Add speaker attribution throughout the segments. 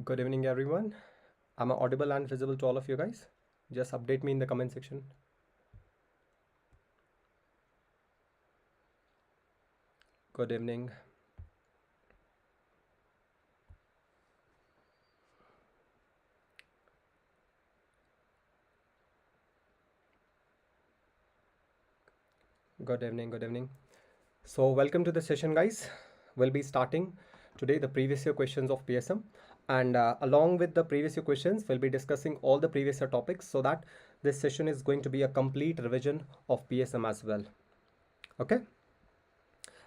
Speaker 1: Good evening, everyone. Am I audible and visible to all of you guys? Just update me in the comment section. Good evening. Good evening. Good evening. So, welcome to the session, guys. We'll be starting today the previous year questions of PSM, and along with the previous year questions, we'll be discussing all the previous year topics so that this session is going to be a complete revision of PSM as well. Okay.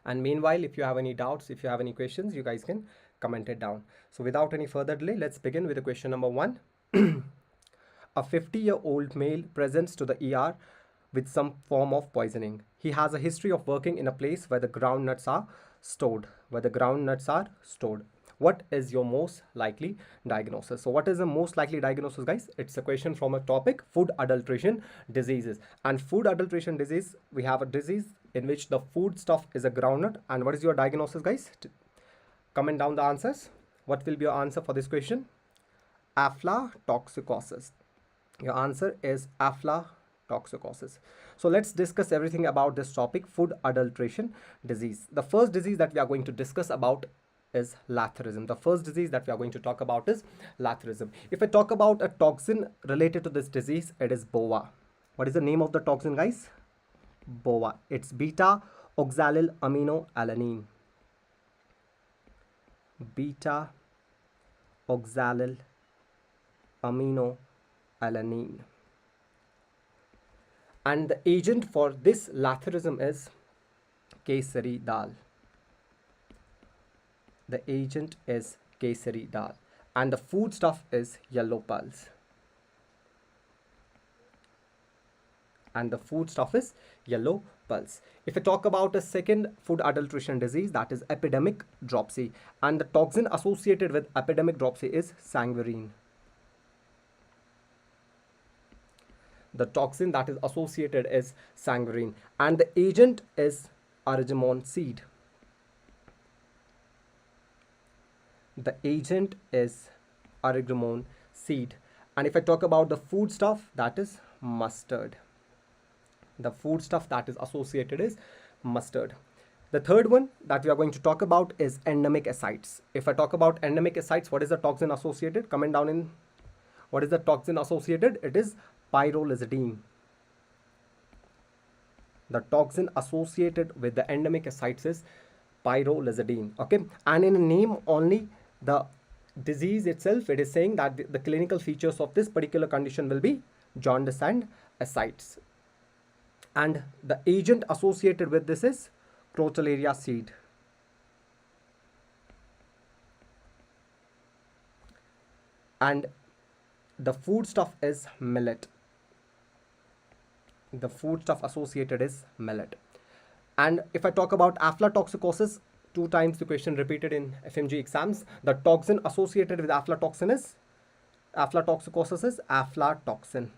Speaker 1: And meanwhile, if you have any doubts, if you have any questions, you guys can comment it down. So without any further delay, let's begin with the question number 1. A 50-year-old male presents to the ER with some form of poisoning. He has a history of working in a place where the groundnuts are stored. What is your most likely diagnosis? So what is the most likely diagnosis, guys? It's a question from a topic, food adulteration diseases. And food adulteration disease, we have a disease in which the food stuff is a groundnut. And what is your diagnosis, guys? Comment down the answers. What will be your answer for this question? Aflatoxicosis. Your answer is aflatoxicosis. So let's discuss everything about this topic, food adulteration disease. The first disease that we are going to discuss about is lathrism. The first disease that we are going to talk about is lathrism. If I talk about a toxin related to this disease, it is BOA. What is the name of the toxin, guys? BOA. It's beta oxalyl aminoalanine. Beta oxalyl aminoalanine. And the agent for this lathrism is kesari dal. The agent is kesari dal. And the food stuff is yellow pulse. If I talk about a second food adulteration disease, that is epidemic dropsy. And the toxin associated with epidemic dropsy is sanguine. The toxin that is associated is sanguine. And the agent is argemone seed. The agent is argemone seed. And if I talk about the food stuff, that is mustard. The food stuff that is associated is mustard. The third one that we are going to talk about is endemic ascites. If I talk about endemic ascites, what is the toxin associated? Comment down in what is the toxin associated? It is pyrrolizidine. The toxin associated with the endemic ascites is pyrrolizidine. Okay, and in a name only, the disease itself, it is saying that the clinical features of this particular condition will be jaundice and ascites. And the agent associated with this is crotalaria seed. And the food stuff is millet. The food stuff associated is millet. And if I talk about aflatoxicosis, 2 times the question repeated in FMGE exams, the toxin associated with aflatoxicosis is aflatoxin.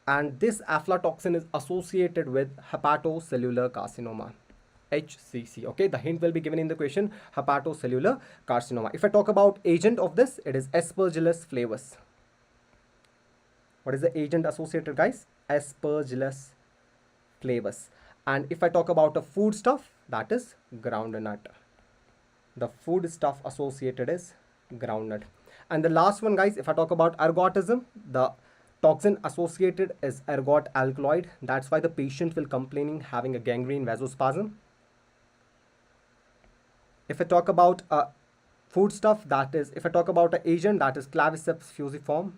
Speaker 1: And this aflatoxin is associated with hepatocellular carcinoma, HCC. Okay, the hint will be given in the question, hepatocellular carcinoma. If I talk about agent of this, it is Aspergillus flavus. What is the agent associated, guys? Aspergillus flavus. And if I talk about a food stuff, that is groundnut. The food stuff associated is groundnut. And the last one, guys, if I talk about ergotism, the toxin associated is ergot alkaloid. That's why the patient will complaining having a gangrene vasospasm. If I talk about food stuff, that is, if I talk about an agent, that is claviceps fusiform.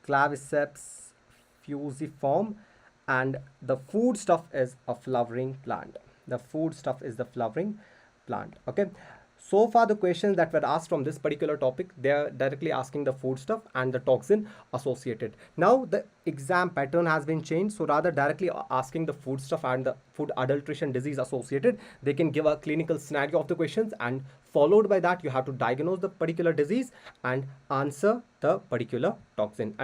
Speaker 1: Claviceps fusiform. And the food stuff is a flowering plant. The food stuff is the flowering plant. Okay. So far, the questions that were asked from this particular topic, they are directly asking the food stuff and the toxin associated. Now, the exam pattern has been changed. So rather directly asking the food stuff and the food adulteration disease associated, they can give a clinical scenario of the questions, and followed by that, you have to diagnose the particular disease and answer the particular toxin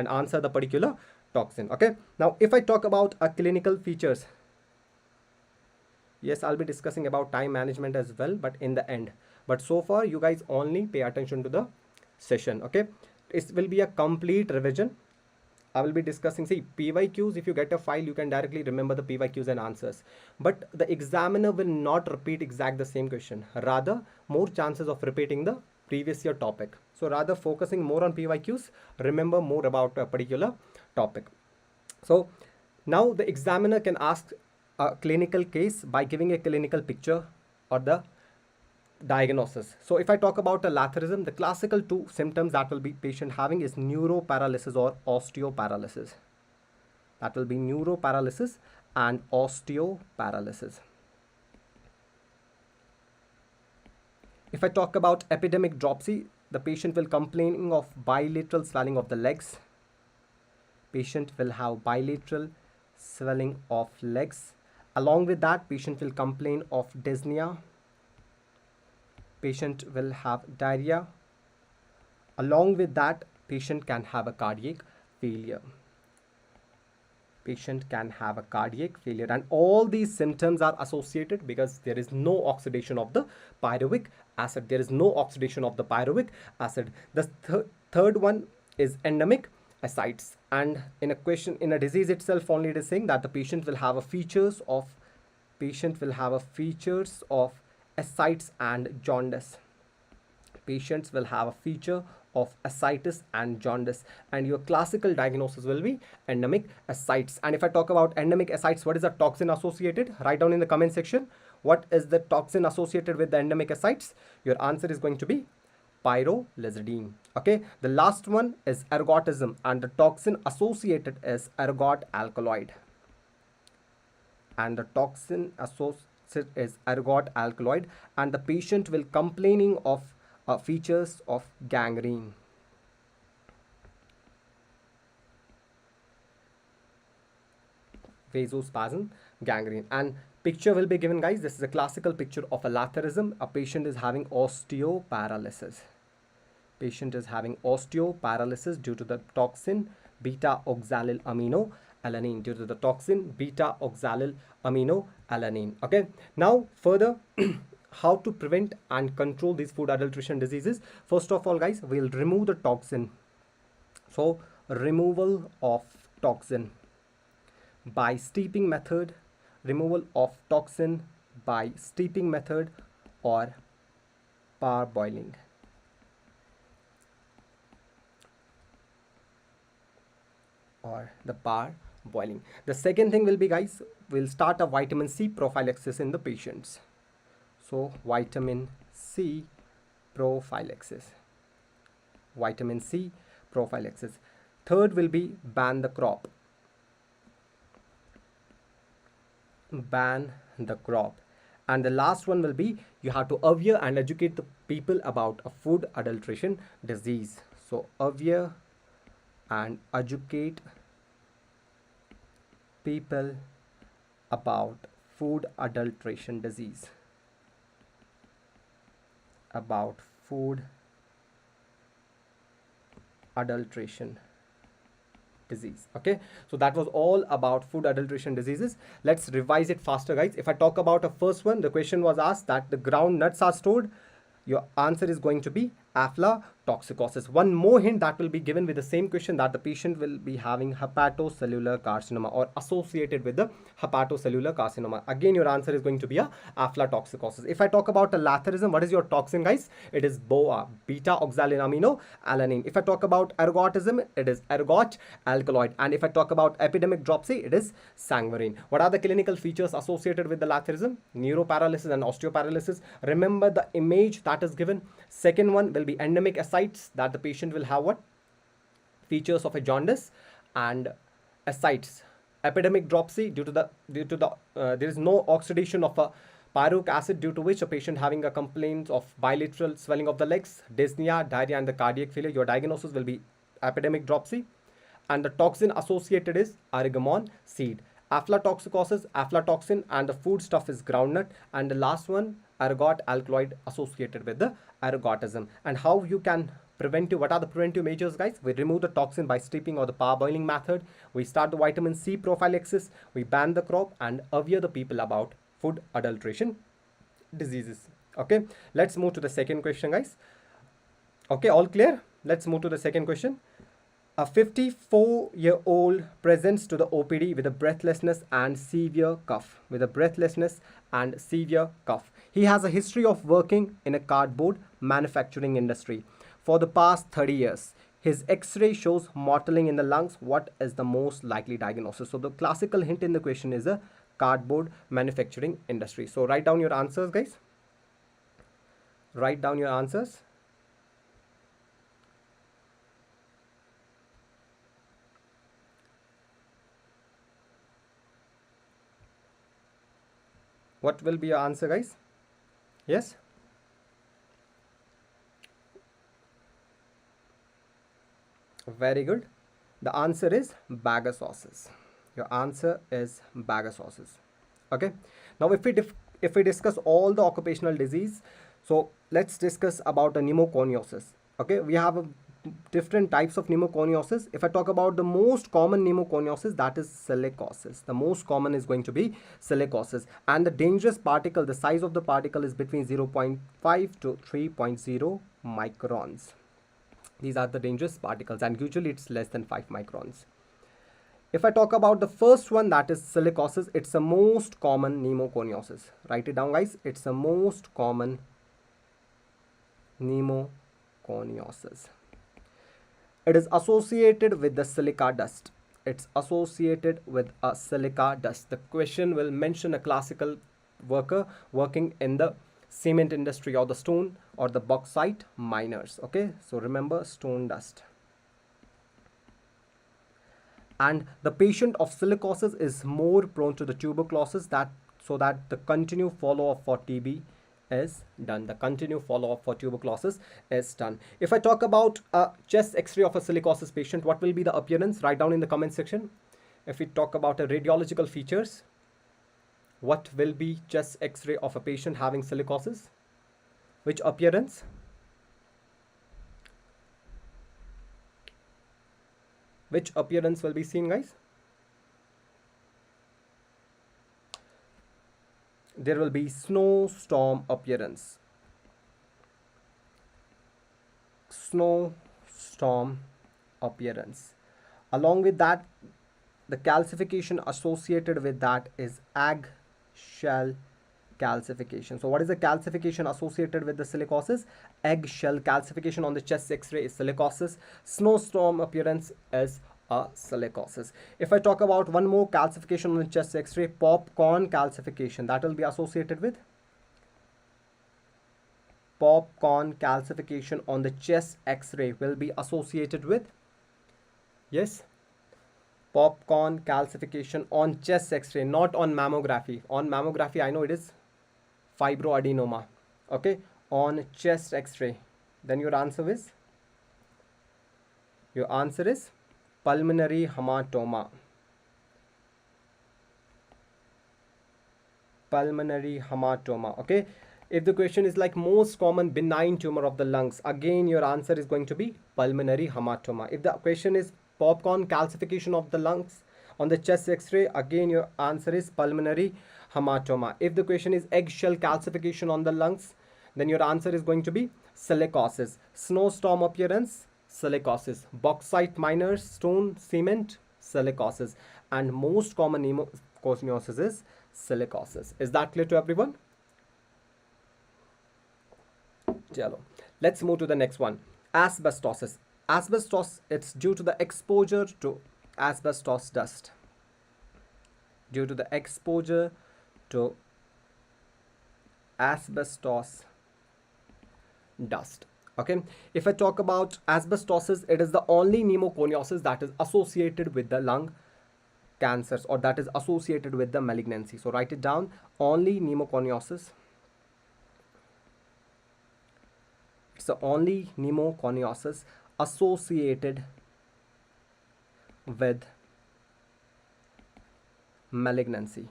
Speaker 1: Okay. Now, if I talk about clinical features, yes, I'll be discussing about time management as well, but in the end. but so far you guys only pay attention to the session. Okay, it will be a complete revision. I will be discussing, see, PYQs, if you get a file, you can directly remember the PYQs and answers. But the examiner will not repeat exact the same question. Rather, more chances of repeating the previous year topic. So rather focusing more on PYQs, remember more about a particular topic. So now the examiner can ask a clinical case by giving a clinical picture or the diagnosis. So if I talk about a laterism, the classical two symptoms that will be patient having is neuroparalysis or osteoparalysis. That will be neuroparalysis and osteoparalysis. If I talk about epidemic dropsy, the patient will complaining of bilateral swelling of the legs. Patient will have bilateral swelling of legs. Along with that, patient will complain of dyspnea. Patient will have diarrhea. Along with that, patient can have a cardiac failure. Patient can have a cardiac failure, and all these symptoms are associated because there is no oxidation of the pyruvic acid. There is no oxidation of the pyruvic acid. The third one is endemic ascites, and in a question, in a disease itself only, it is saying that the patient will have a features of ascites and jaundice. Patients will have a feature of ascites and jaundice, and your classical diagnosis will be endemic ascites. And if I talk about endemic ascites, what is the toxin associated? Write down in the comment section, what is the toxin associated with the endemic ascites? Your answer is going to be pyrrolizidine. Okay, the last one is ergotism, and the toxin associated is ergot alkaloid. And the toxin associated is ergot alkaloid, and the patient will complaining of features of gangrene. Vasospasm, gangrene. And picture will be given, guys. This is a classical picture of a laterism. A patient is having osteoparalysis. Patient is having osteoparalysis due to the toxin beta oxalilaminoalanine. Due to the toxin beta oxalilaminoalanine. Okay, now further how to prevent and control these food adulteration diseases. First of all, guys, we'll remove the toxin. So removal of toxin by steeping method, removal of toxin by steeping method or parboiling. Or the parboiling. The second thing will be, guys, we'll start a vitamin C prophylaxis in the patients. So vitamin C prophylaxis. Vitamin C prophylaxis. Third will be ban the crop. Ban the crop. And the last one will be you have to aware and educate the people about a food adulteration disease. So aware and educate people about food adulteration disease. About food adulteration disease. Okay, so that was all about food adulteration diseases. Let's revise it faster, guys. If I talk about a first one, the question was asked that the ground nuts are stored. Your answer is going to be aflatoxicosis. One more hint that will be given with the same question, that the patient will be having hepatocellular carcinoma or associated with the hepatocellular carcinoma. Again, your answer is going to be a aflatoxicosis. If I talk about a laterism, what is your toxin, guys? It is BOA, beta oxalilaminoalanine. If I talk about ergotism, it is ergot alkaloid. And if I talk about epidemic dropsy, it is sanguinary. What are the clinical features associated with the laterism? Neuroparalysis and osteoparalysis. Remember the image that is given. Second one will be endemic ascites, that the patient will have what? Features of a jaundice and ascites. Epidemic dropsy due to the there is no oxidation of a pyruvic acid, due to which a patient having a complaint of bilateral swelling of the legs, dyspnea, diarrhea and the cardiac failure. Your diagnosis will be epidemic dropsy. And the toxin associated is argemon seed. Aflatoxicosis, aflatoxin, and the food stuff is groundnut. And the last one, ergot alkaloid associated with the ergotism. And how you can preventive, what are the preventive measures, guys? We remove the toxin by steeping or the parboiling method. We start the vitamin C prophylaxis. We ban the crop and aware the people about food adulteration diseases. Okay, let's move to the second question, guys. Okay, all clear? Let's move to the second question. A 54-year-old presents to the OPD with a breathlessness and severe cough. He has a history of working in a cardboard manufacturing industry for the past 30 years. His X-ray shows mottling in the lungs. What is the most likely diagnosis? So the classical hint in the question is a cardboard manufacturing industry. So write down your answers, guys. Write down your answers. What will be your answer, guys? Yes? Very good. The answer is bag of sauces. Your answer is bag of sauces. Okay. Now, if we discuss all the occupational disease, so let's discuss about the pneumoconiosis. Okay, we have different types of pneumoconiosis. If I talk about the most common pneumoconiosis, that is silicosis. The most common is going to be silicosis, and the dangerous particle, the size of the particle is between 0.5 to 3.0 microns. These are the dangerous particles, and usually it's less than 5 microns. If I talk about the first one, that is silicosis, it's the most common pneumoconiosis. Write it down, guys. It's the most common pneumoconiosis. It is associated with the silica dust. It's associated with a silica dust. The question will mention a classical worker working in the cement industry or the stone or the bauxite miners. Okay, so remember stone dust. And the patient of silicosis is more prone to the tuberculosis, so that the continued follow-up for TB is done. The continued follow-up for tuberculosis is done. If I talk about a chest X-ray of a silicosis patient, what will be the appearance? Write down in the comment section. If we talk about a radiological features, what will be chest X-ray of a patient having silicosis? Which appearance? Which appearance will be seen, guys? There will be snowstorm appearance. Snowstorm appearance. Along with that, the calcification associated with that is eggshell calcification. So what is the calcification associated with the silicosis? Eggshell calcification on the chest X-ray is silicosis. Snowstorm appearance is a silicosis. If I talk about one more calcification on the chest X-ray, popcorn calcification, that will be associated with popcorn calcification on the chest X-ray will be associated with, yes, popcorn calcification on chest X-ray, not on mammography. On mammography, I know it is fibroadenoma. Okay, on chest X-ray, then your answer is pulmonary hematoma. Pulmonary hematoma. Okay, if the question is like most common benign tumor of the lungs, again your answer is going to be pulmonary hematoma. If the question is popcorn calcification of the lungs on the chest X-ray, again your answer is pulmonary hematoma. If the question is eggshell calcification on the lungs, then your answer is going to be silicosis. Snowstorm appearance, silicosis. Bauxite miners, stone, cement, silicosis. And most common pneumoconiosis is silicosis. Is that clear to everyone? Chalo. Let's move to the next one. Asbestosis. Asbestos, it's due to the exposure to asbestos dust. Due to the exposure to asbestos dust. Okay, if I talk about asbestosis, it is the only pneumoconiosis that is associated with the lung cancers, or that is associated with the malignancy. So write it down, only pneumoconiosis. It's the only pneumoconiosis associated with malignancy.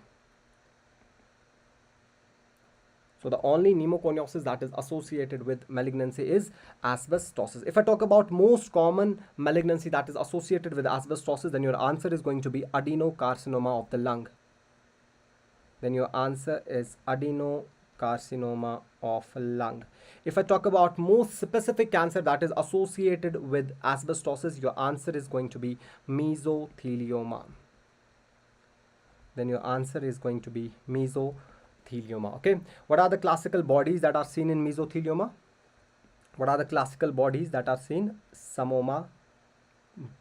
Speaker 1: So the only pneumoconiosis that is associated with malignancy is asbestosis. If I talk about most common malignancy that is associated with asbestosis, then your answer is going to be adenocarcinoma of the lung. Then your answer is adenocarcinoma carcinoma of lung. If I talk about most specific cancer that is associated with asbestosis, your answer is going to be mesothelioma. Then your answer is going to be mesothelioma. Okay, what are the classical bodies that are seen in mesothelioma? What are the classical bodies that are seen? Samoma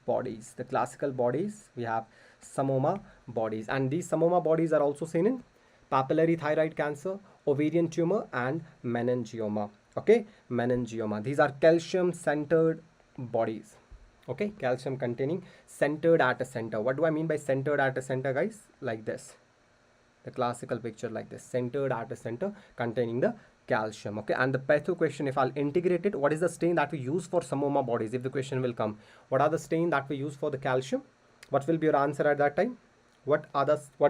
Speaker 1: bodies. The classical bodies, we have samoma bodies, and these samoma bodies are also seen in papillary thyroid cancer, ovarian tumor, and meningioma. Okay, meningioma. These are calcium centered bodies. Okay, calcium containing, centered at a center. What do I mean by centered at a center, guys? Like this, the classical picture like this, centered at a center containing the calcium. Okay, and the patho question, if I'll integrate it, what is the stain that we use for samoma bodies? If the question will come, what are the stain that we use for the calcium? What will be your answer at that time? What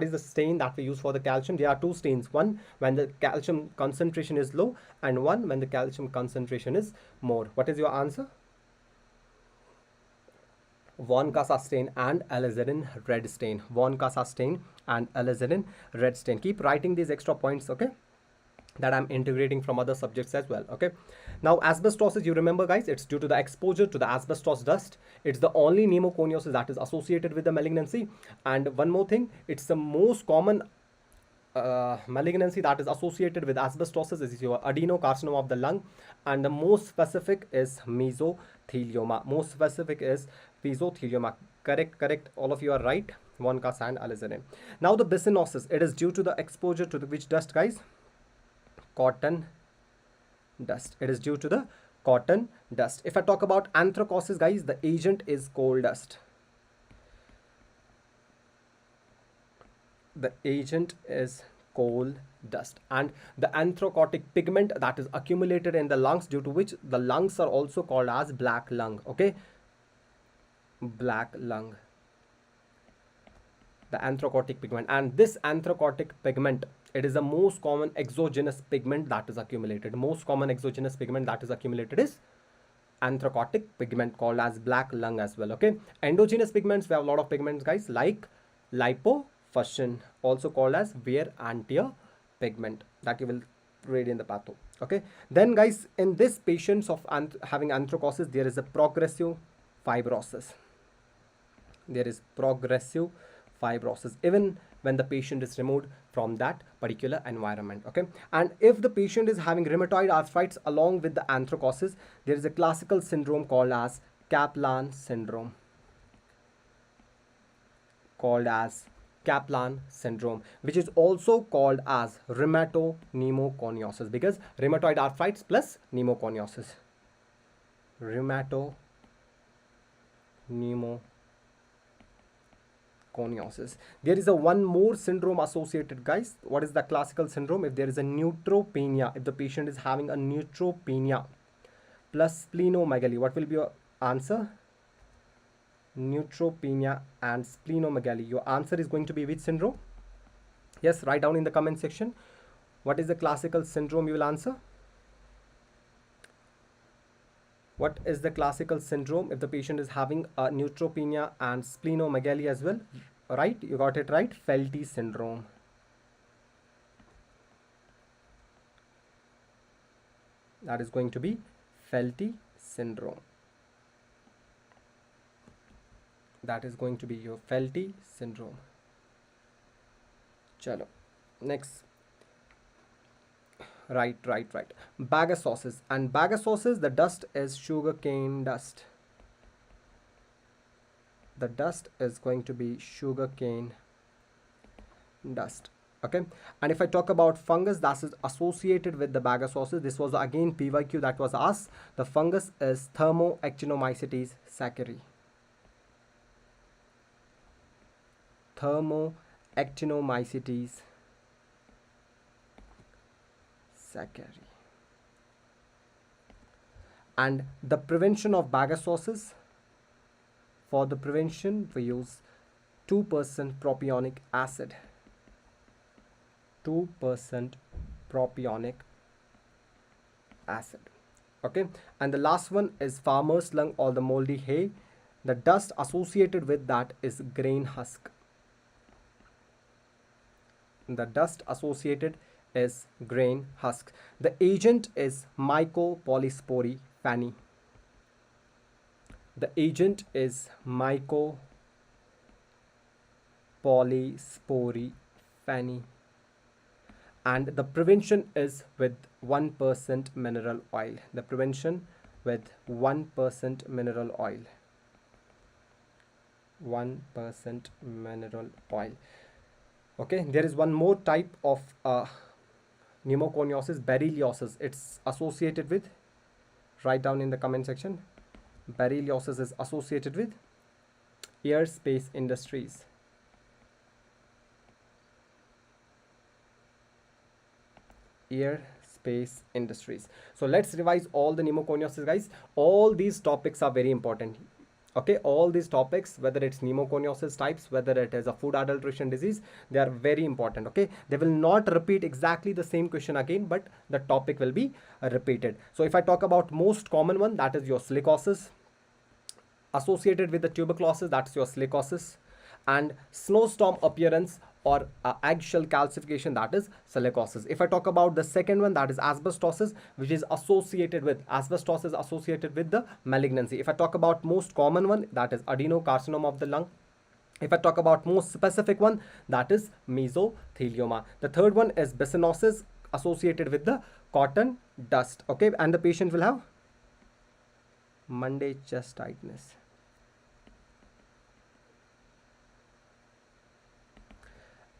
Speaker 1: is the stain that we use for the calcium? There are two stains, one when the calcium concentration is low and one when the calcium concentration is more. What is your answer? Von Casa stain and alizarin red stain. Von Casa stain and alizarin red stain. Keep writing these extra points, okay, that I'm integrating from other subjects as well. Okay, now asbestosis, you remember guys, it's due to the exposure to the asbestos dust. It's the only pneumoconiosis that is associated with the malignancy. And one more thing, it's the most common malignancy that is associated with asbestosis is your adenocarcinoma of the lung, and the most specific is mesothelioma. Most specific is mesothelioma. Correct, all of you are right. Von Casa and alizarin. Now the bicinnosis, it is due to the exposure to the which dust, guys? Cotton dust. It is due to the cotton dust. If I talk about anthracosis, guys, the agent is coal dust. The agent is coal dust, and the anthracotic pigment that is accumulated in the lungs, due to which the lungs are also called as black lung. Okay, black lung, the anthracotic pigment. And this anthracotic pigment, it is the most common exogenous pigment that is accumulated. Most common exogenous pigment that is accumulated is anthracotic pigment, called as black lung as well. Okay, endogenous pigments, we have a lot of pigments, guys, like lipofuscin, also called as wear and tear pigment, that you will read in the patho. Okay, then guys, in this patients of having anthracosis, there is a progressive fibrosis. There is progressive fibrosis even when the patient is removed from that particular environment. Okay, and if the patient is having rheumatoid arthritis along with the anthracosis, there is a classical syndrome called as Kaplan syndrome, which is also called as rheumatopneumoconiosis, because rheumatoid arthritis plus pneumoconiosis. Rheumatopneumoconiosis. There is a one more syndrome associated, guys. What is the classical syndrome? If there is a neutropenia, if the patient is having a neutropenia plus splenomegaly, what will be your answer? Neutropenia and splenomegaly. Your answer is going to be which syndrome? Yes, write down in the comment section. What is the classical syndrome you will answer? What is the classical syndrome if the patient is having a neutropenia and splenomegaly as well? Right, you got it right. Felty syndrome. That is going to be Felty syndrome. That is going to be your Felty syndrome. Chalo, next. Right. Bagasosis. And bagasosis, the dust is sugarcane dust. The dust is going to be sugarcane dust. Okay, and if I talk about fungus that is associated with the bagasosis, this was again PYQ that was asked. The fungus is Thermoactinomycetes saccharine. Thermoactinomycetes saccharine. And the prevention of bagasosis, for the prevention we use 2% propionic acid. 2% propionic acid. Okay, and the last one is farmer's lung or the moldy hay. The dust associated with that is grain husk. The dust associated is grain husk. The agent is mycopolyspory fanny. The agent is mycopolyspory fanny. And the prevention is with 1% mineral oil. The prevention with 1% mineral oil. 1% mineral oil. Okay, there is one more type of pneumoconiosis, berylliosis. It's associated with, write down in the comment section, berylliosis is associated with aerospace industries. Aerospace industries. So let's revise all the pneumoconiosis, guys. All these topics are very important. Okay, all these topics, whether it's pneumoconiosis types, whether it is a food adulteration disease, they are very important. Okay, they will not repeat exactly the same question again, but the topic will be repeated. So if I talk about most common one, that is your silicosis. Associated with the tuberculosis, that's your silicosis. And snowstorm appearance or eggshell calcification, that is silicosis. If I talk about the second one, that is asbestosis, which is associated with the malignancy. If I talk about most common one, that is adenocarcinoma of the lung. If I talk about most specific one, that is mesothelioma. The third one is bisonosis, associated with the cotton dust. Okay, and the patient will have Monday chest tightness.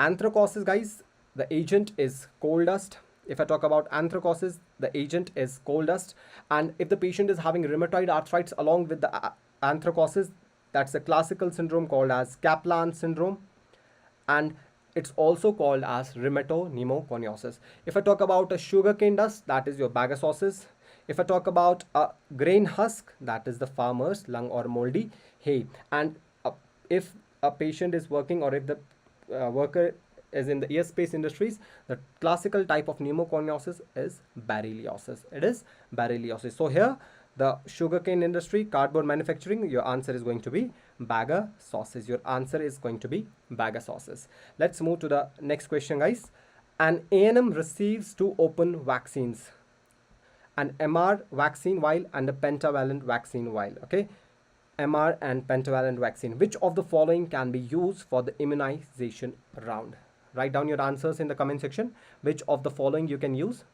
Speaker 1: Anthracosis, guys, the agent is coal dust. If I talk about anthracosis, the agent is coal dust. And if the patient is having rheumatoid arthritis along with the anthracosis, that's a classical syndrome called as Kaplan syndrome. And it's also called as rheumatopneumoconiosis. If I talk about a sugarcane dust, that is your bagasosis. If I talk about a grain husk, that is the farmer's lung or moldy hay. And if a patient is working, or if the worker is in the aerospace industries, the classical type of pneumoconiosis is berylliosis. It is berylliosis. So here, the sugarcane industry, cardboard manufacturing, your answer is going to be bagasosis. Your answer is going to be bagasosis. Let's move to the next question, guys. An A&M receives 2 open vaccines, an MR vaccine vial and a pentavalent vaccine vial. Okay, MR and pentavalent vaccine. Which of the following can be used for the immunization round? Write down your answers in the comment section. Which of the following you can use?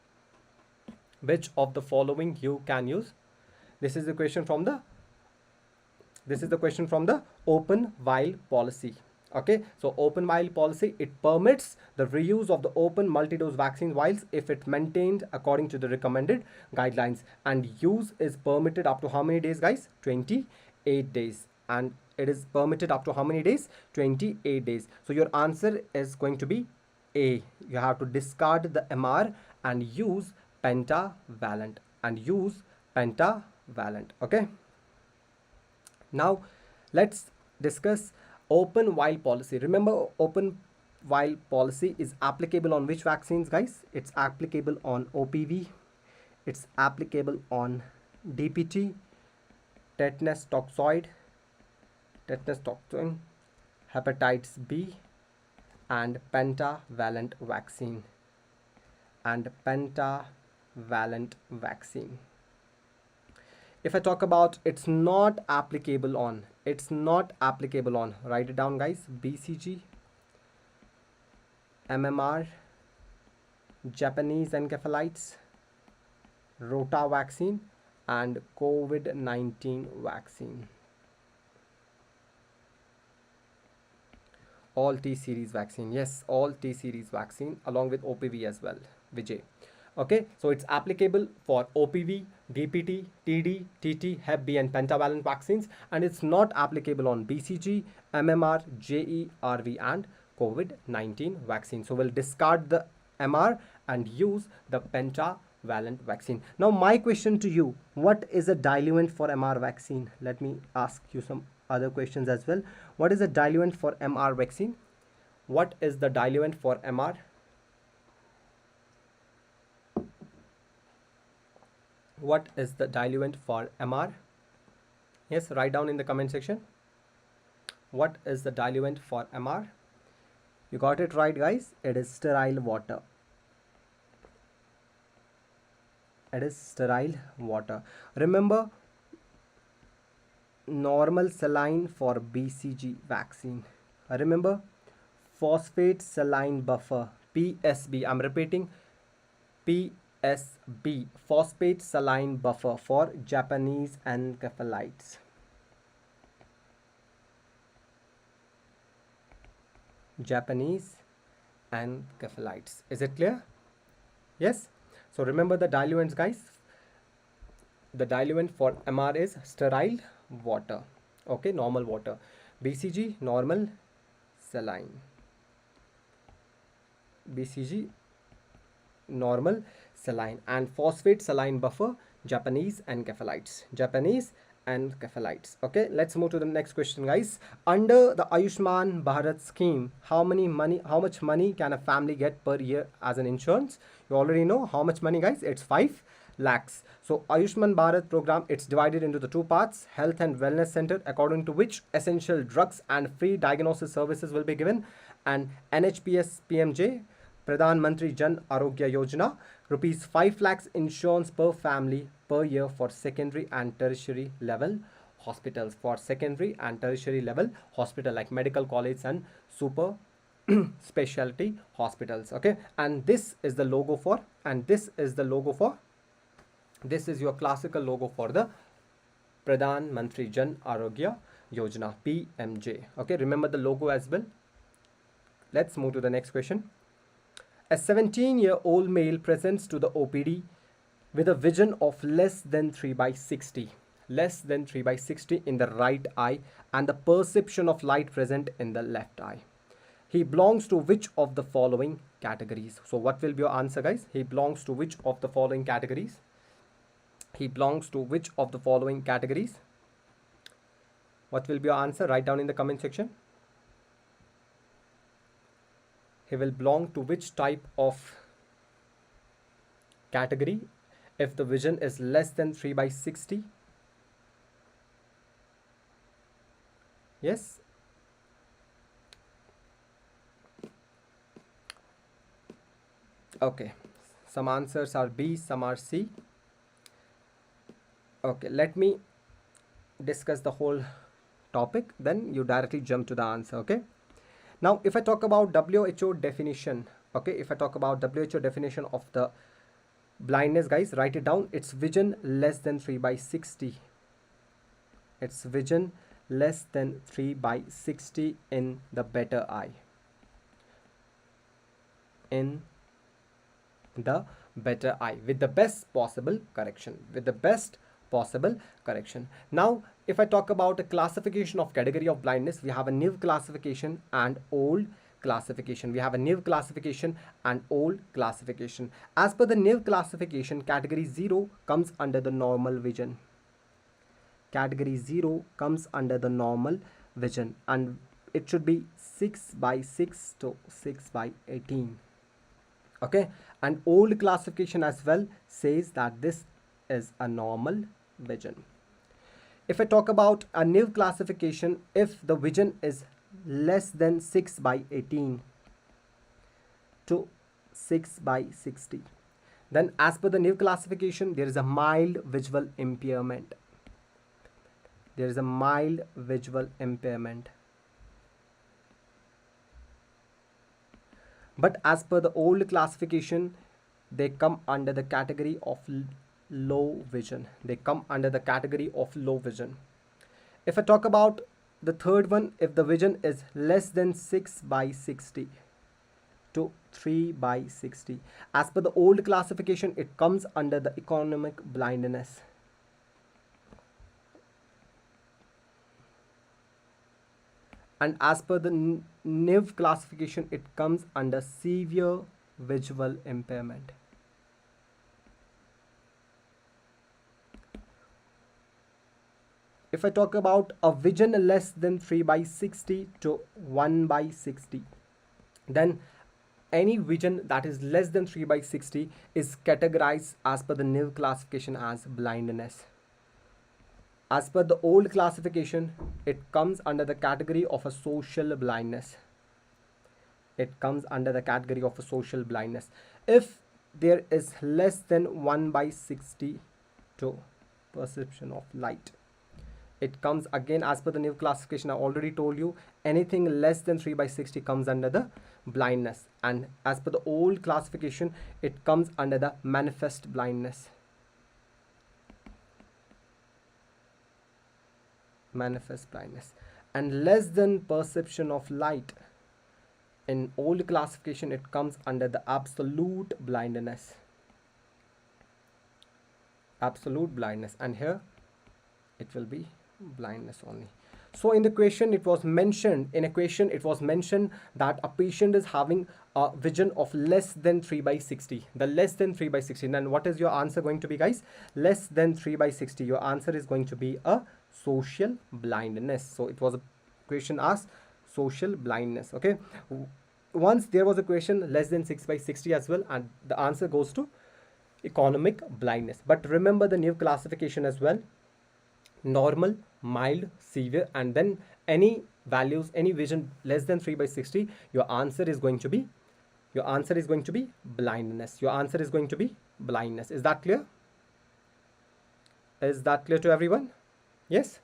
Speaker 1: Which of the following you can use? This is the question from the open vial policy. Okay, so open vial policy, it permits the reuse of the open multi-dose vaccine vials if it maintained according to the recommended guidelines, and use is permitted up to how many days, guys? 28 days. And it is permitted up to how many days? 28 days. So your answer is going to be A. You have to discard the MR and use pentavalent. Okay, now let's discuss open vial policy. Remember, open vial policy is applicable on which vaccines, guys? It's applicable on OPV, it's applicable on DPT, tetanus toxoid, hepatitis B, and pentavalent vaccine. If I talk about it's not applicable on, write it down, guys: BCG, MMR, Japanese encephalitis, Rota vaccine, and COVID-19 vaccine. All T series vaccine. Yes, all T series vaccine along with OPV as well, Vijay. Okay, so it's applicable for OPV, DPT, TD, TT, Hep B, and pentavalent vaccines, and it's not applicable on BCG, MMR, JE, RV, and COVID-19 vaccine. So we'll discard the MR and use the pentavalent vaccine. Now my question to you, what is a diluent for MR vaccine? Let me ask you some other questions as well. What is a diluent for MR vaccine? What is the diluent for MR? What is the diluent for MR? Yes, write down in the comment section. What is the diluent for MR? You got it right, guys. It is sterile water. It is sterile water. Remember, normal saline for BCG vaccine. Remember, phosphate saline buffer, PSB. I'm repeating, PSB, phosphate saline buffer for Japanese encephalitis. Japanese encephalitis. Is it clear? Yes. So remember the diluents, guys. The diluent for MR is sterile water. Okay, normal water. BCG, normal saline. BCG, normal saline. And phosphate saline buffer, Japanese encephalitis. Japanese encephalitis. Okay, let's move to the next question, guys. Under the Ayushman Bharat scheme, how much money can a family get per year as an insurance? You already know how much money, guys. It's 5 lakhs. So Ayushman Bharat program, it's divided into the two parts: health and wellness center, according to which essential drugs and free diagnosis services will be given, and NHPS PMJ, Pradhan Mantri Jan Arogya Yojana, rupees 5 lakhs insurance per family per year for secondary and tertiary level hospitals, for secondary and tertiary level hospital like medical college and super specialty hospitals. Okay, and this is the logo for, this is your classical logo for the Pradhan Mantri Jan Arogya Yojana, PMJ. Okay, remember the logo as well. Let's move to the next question. A 17-year-old male presents to the OPD with a vision of less than 3/60, less than 3/60 in the right eye, and the perception of light present in the left eye. He belongs to which of the following categories? So what will be your answer, guys? He belongs to which of the following categories? He belongs to which of the following categories? What will be your answer? Write down in the comment section. He will belong to which type of category if the vision is less than 3/60? Yes. Okay, some answers are B, some are C. Okay, let me discuss the whole topic, then you directly jump to the answer. Okay, now if I talk about WHO definition, okay, if I talk about WHO definition of the blindness, guys, write it down. It's vision less than 3/60. It's vision less than 3/60 in the better eye. In the better eye, with the best possible correction, with the best possible correction. Now if I talk about a classification of category of blindness, we have a new classification and old classification. We have a new classification and old classification. As per the new classification, category 0 comes under the normal vision. Category 0 comes under the normal vision, and it should be 6/6 to 6/18. Okay, and old classification as well says that this is a normal vision. If I talk about a new classification, if the vision is less than 6/18 to 6/60, then as per the new classification, there is a mild visual impairment. There is a mild visual impairment. But as per the old classification, they come under the category of low vision. They come under the category of low vision. If I talk about the third one, if the vision is less than 6/60 to 3/60, as per the old classification, it comes under the economic blindness. And as per the NIV classification, it comes under severe visual impairment. If I talk about a vision less than 3/60 to 1/60, then any vision that is less than 3/60 is categorized as per the NIV classification as blindness. As per the old classification, it comes under the category of a social blindness. It comes under the category of a social blindness. If there is less than 1 by 62 perception of light, it comes again as per the new classification. I already told you anything less than 3 by 60 comes under the blindness, and as per the old classification it comes under the manifest blindness. Manifest blindness. And less than perception of light, in old classification it comes under the absolute blindness. Absolute blindness, and here it will be blindness only. So in the question it was mentioned, that a patient is having a vision of less than 3 by 60. The less than 3 by 60. Then what is your answer going to be, guys? Less than 3 by 60. Your answer is going to be a social blindness. So it was a question asked social blindness. Okay. Once there was a question less than 6 by 60 as well, and the answer goes to economic blindness. But remember the new classification as well: normal, mild, severe, and then any values, any vision less than 3 by 60, your answer is going to be blindness. Your answer is going to be blindness. Is that clear? Is that clear to everyone? Yes?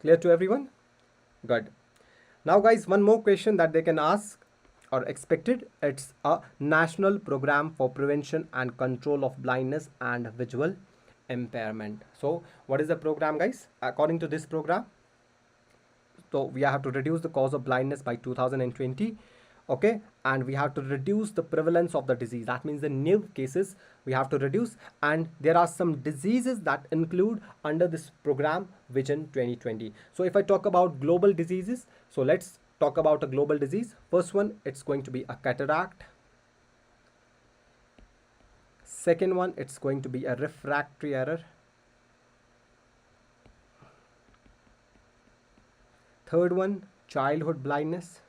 Speaker 1: Clear to everyone? Good. Now guys, one more question that they can ask or expected. It's a national program for prevention and control of blindness and visual impairment. So what is the program, guys? According to this program, so we have to reduce the cause of blindness by 2020. Okay, and we have to reduce the prevalence of the disease. That means the new cases we have to reduce, and there are some diseases that include under this program Vision 2020. So if I talk about global diseases, so let's talk about a global disease. First one, it's going to be a cataract. Second one, it's going to be a refractory error. Third one, childhood blindness.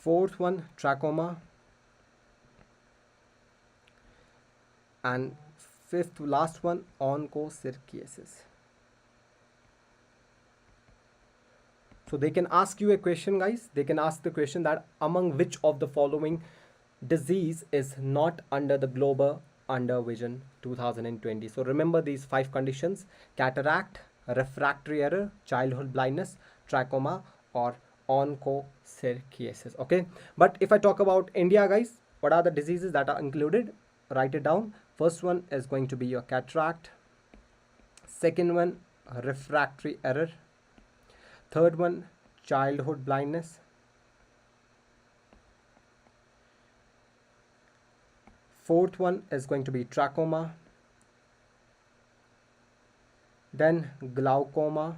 Speaker 1: Fourth one, trachoma. And fifth, last one, onchocerciasis. So they can ask you a question, guys. They can ask the question that among which of the following disease is not under the global under Vision 2020. So remember these 5 conditions: cataract, refractory error, childhood blindness, trachoma, or onchocerciasis. Okay, but if I talk about India, guys, what are the diseases that are included? Write it down. First one is going to be your cataract. Second one, refractory error. Third one, childhood blindness. Fourth one is going to be trachoma. Then glaucoma.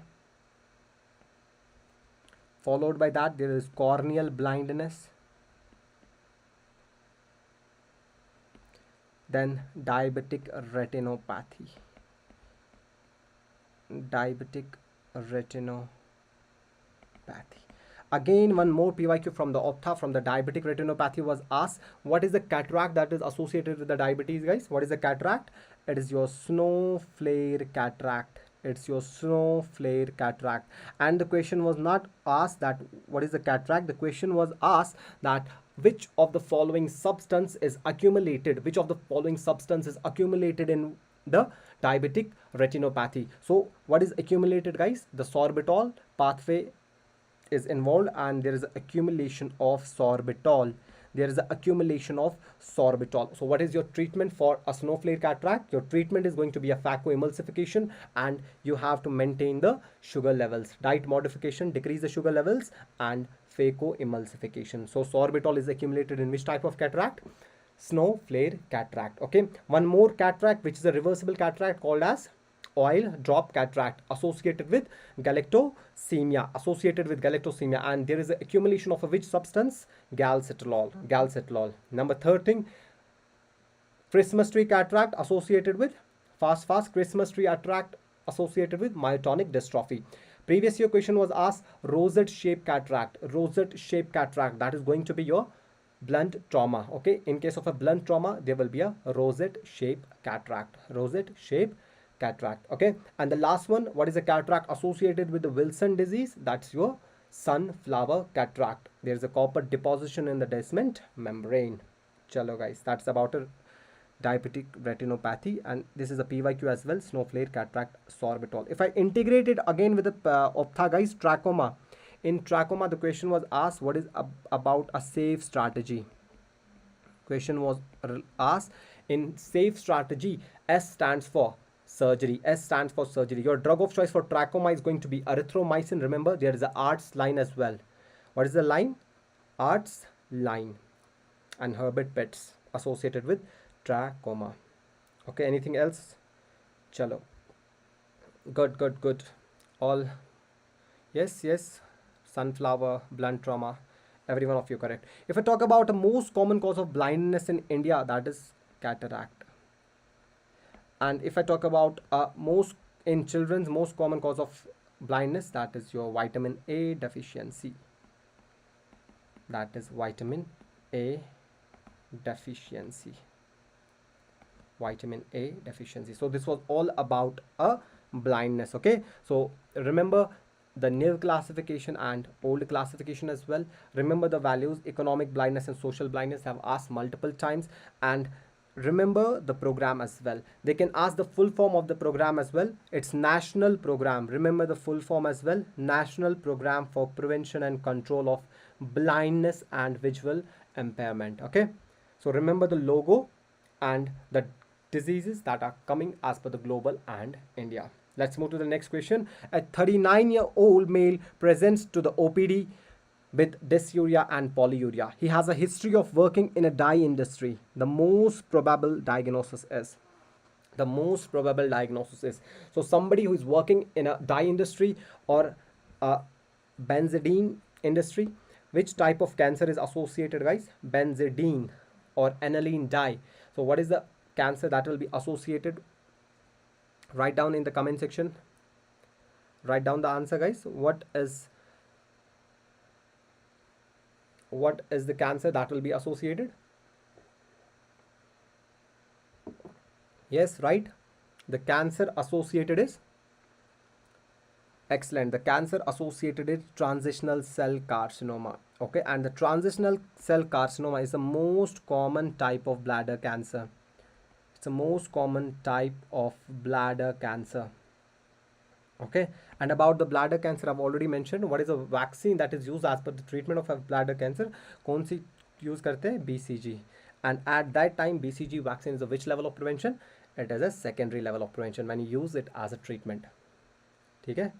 Speaker 1: Followed by that, there is corneal blindness. Then diabetic retinopathy. Diabetic retinopathy. Again, one more PYQ from the optha, from the diabetic retinopathy was asked, what is the cataract that is associated with the diabetes, guys? What is the cataract? It is your snow flare cataract. It's your snow flare cataract. And the question was not asked that what is the cataract. The question was asked that which of the following substance is accumulated, in the diabetic retinopathy. So what is accumulated, guys? The sorbitol pathway is involved, and there is accumulation of sorbitol. So what is your treatment for a snow flare cataract? Your treatment is going to be a phacoemulsification, and you have to maintain the sugar levels. Diet modification, decrease the sugar levels, and phacoemulsification. So sorbitol is accumulated in which type of cataract? Snow flare cataract. Okay, one more cataract which is a reversible cataract called as oil drop cataract, associated with galactosemia, and there is an accumulation of a which substance? Galcetrol. Number 13, Christmas tree cataract associated with Christmas tree cataract associated with myotonic dystrophy. Previous year question was asked rosette shaped cataract. That is going to be your blunt trauma. Okay, in case of a blunt trauma, there will be a rosette shaped cataract. cataract. Okay, and the last one, what is the cataract associated with the Wilson disease? That's your sunflower cataract. There's a copper deposition in the descent membrane. Chalo guys, that's about a diabetic retinopathy, and this is a PYQ as well, snowflake cataract sorbitol. If I integrate it again with the ophtha guys, trachoma. In trachoma, the question was asked, what is about a safe strategy? Question was asked in safe strategy. S stands for surgery. S stands for surgery. Your drug of choice for trachoma is going to be erythromycin. Remember, there is a ARTS line as well. What is the line? ARTS line. And Herbert Pets associated with trachoma. Okay, anything else? Chalo. Good. All. Yes. Sunflower, blunt trauma. Every one of you correct. If I talk about the most common cause of blindness in India, that is cataract. And if I talk about most in children's most common cause of blindness, that is your vitamin A deficiency. That is vitamin A deficiency. Vitamin A deficiency. So this was all about a blindness. Okay, so remember the new classification and old classification as well. Remember the values, economic blindness and social blindness have asked multiple times, and remember the program as well. They can ask the full form of the program as well. It's national program. Remember the full form as well. National Program for Prevention and Control of Blindness and Visual Impairment. Okay, so remember the logo and the diseases that are coming as per the global and India. Let's move to the next question. A 39-year-old male presents to the OPD with dysuria and polyuria. He has a history of working in a dye industry. The most probable diagnosis is. So somebody who is working in a dye industry or a benzidine industry. Which type of cancer is associated, guys? Benzidine or aniline dye. So what is the cancer that will be associated? Write down in the comment section. Write down the answer, guys. What is the cancer that will be associated? Yes, right. The cancer associated is, excellent, the cancer associated is transitional cell carcinoma. Okay, and the transitional cell carcinoma is the most common type of bladder cancer. It's the most common type of bladder cancer. Okay, and about the bladder cancer, I've already mentioned. What is a vaccine that is used as per the treatment of a bladder cancer? कौन सी use करते हैं? BCG. And at that time, BCG vaccine is a which level of prevention? It is a secondary level of prevention when you use it as a treatment. ठीक है?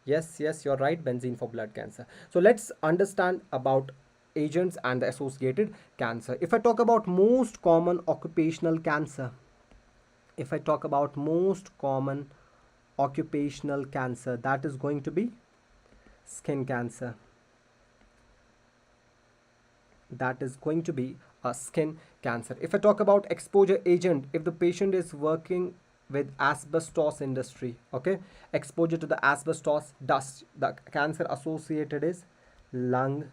Speaker 1: Yes, you're right. Benzene for blood cancer. So let's understand about agents and the associated cancer. If I talk about most common occupational cancer, that is going to be skin cancer. That is going to be a skin cancer. If I talk about exposure agent, if the patient is working with asbestos industry, okay, exposure to the asbestos dust, the cancer associated is lung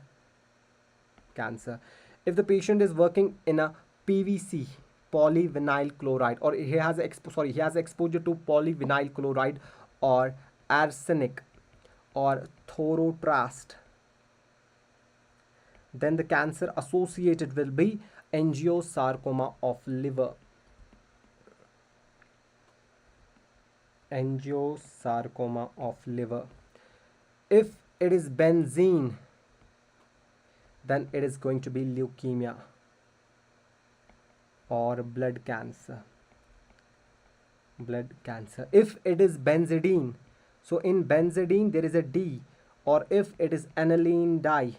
Speaker 1: cancer. If the patient is working in a PVC, polyvinyl chloride, or he has exposure to polyvinyl chloride or arsenic or thorotrast, then the cancer associated will be angiosarcoma of liver. Angiosarcoma of liver. If it is benzene, then it is going to be leukemia or blood cancer. If it is benzidine, so in benzidine there is a D, or if it is aniline dye,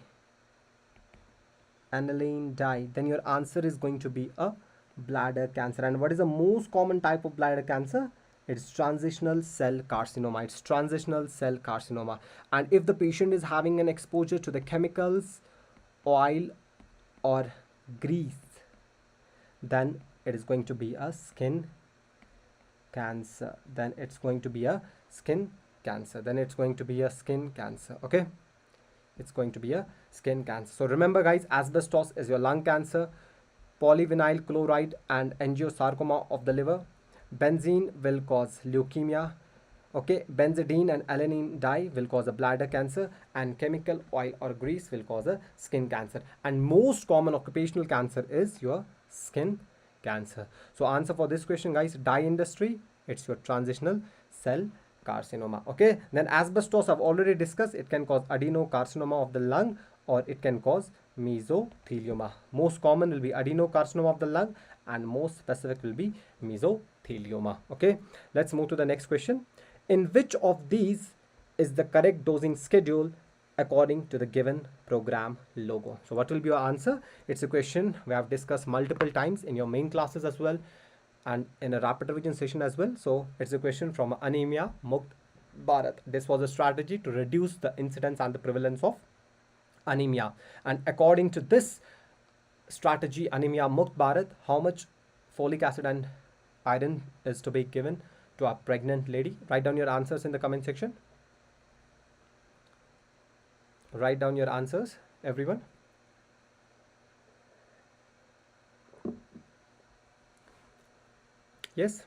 Speaker 1: then your answer is going to be a bladder cancer. And what is the most common type of bladder cancer? It's transitional cell carcinoma. And if the patient is having an exposure to the chemicals, oil or grease, then it is going to be a skin cancer. Okay, it's going to be a skin cancer. So remember guys, asbestos is your lung cancer, polyvinyl chloride and angiosarcoma of the liver, Benzene will cause leukemia. Okay, benzidine and alanine dye will cause a bladder cancer, and chemical oil or grease will cause a skin cancer. And most common occupational cancer is your skin cancer. So answer for this question, guys, dye industry, it's your transitional cell carcinoma. Okay, then asbestos I've already discussed. It can cause adenocarcinoma of the lung, or it can cause mesothelioma. Most common will be adenocarcinoma of the lung, and most specific will be mesothelioma. Okay, let's move to the next question. In which of these is the correct dosing schedule according to the given program logo? So what will be your answer? It's a question we have discussed multiple times in your main classes as well, and in a rapid revision session as well. So it's a question from Anemia Mukt Bharat. This was a strategy to reduce the incidence and the prevalence of anemia. And according to this strategy, Anemia Mukt Bharat, how much folic acid and iron is to be given to a pregnant lady? Write down your answers in the comment section. Write down your answers, everyone. Yes.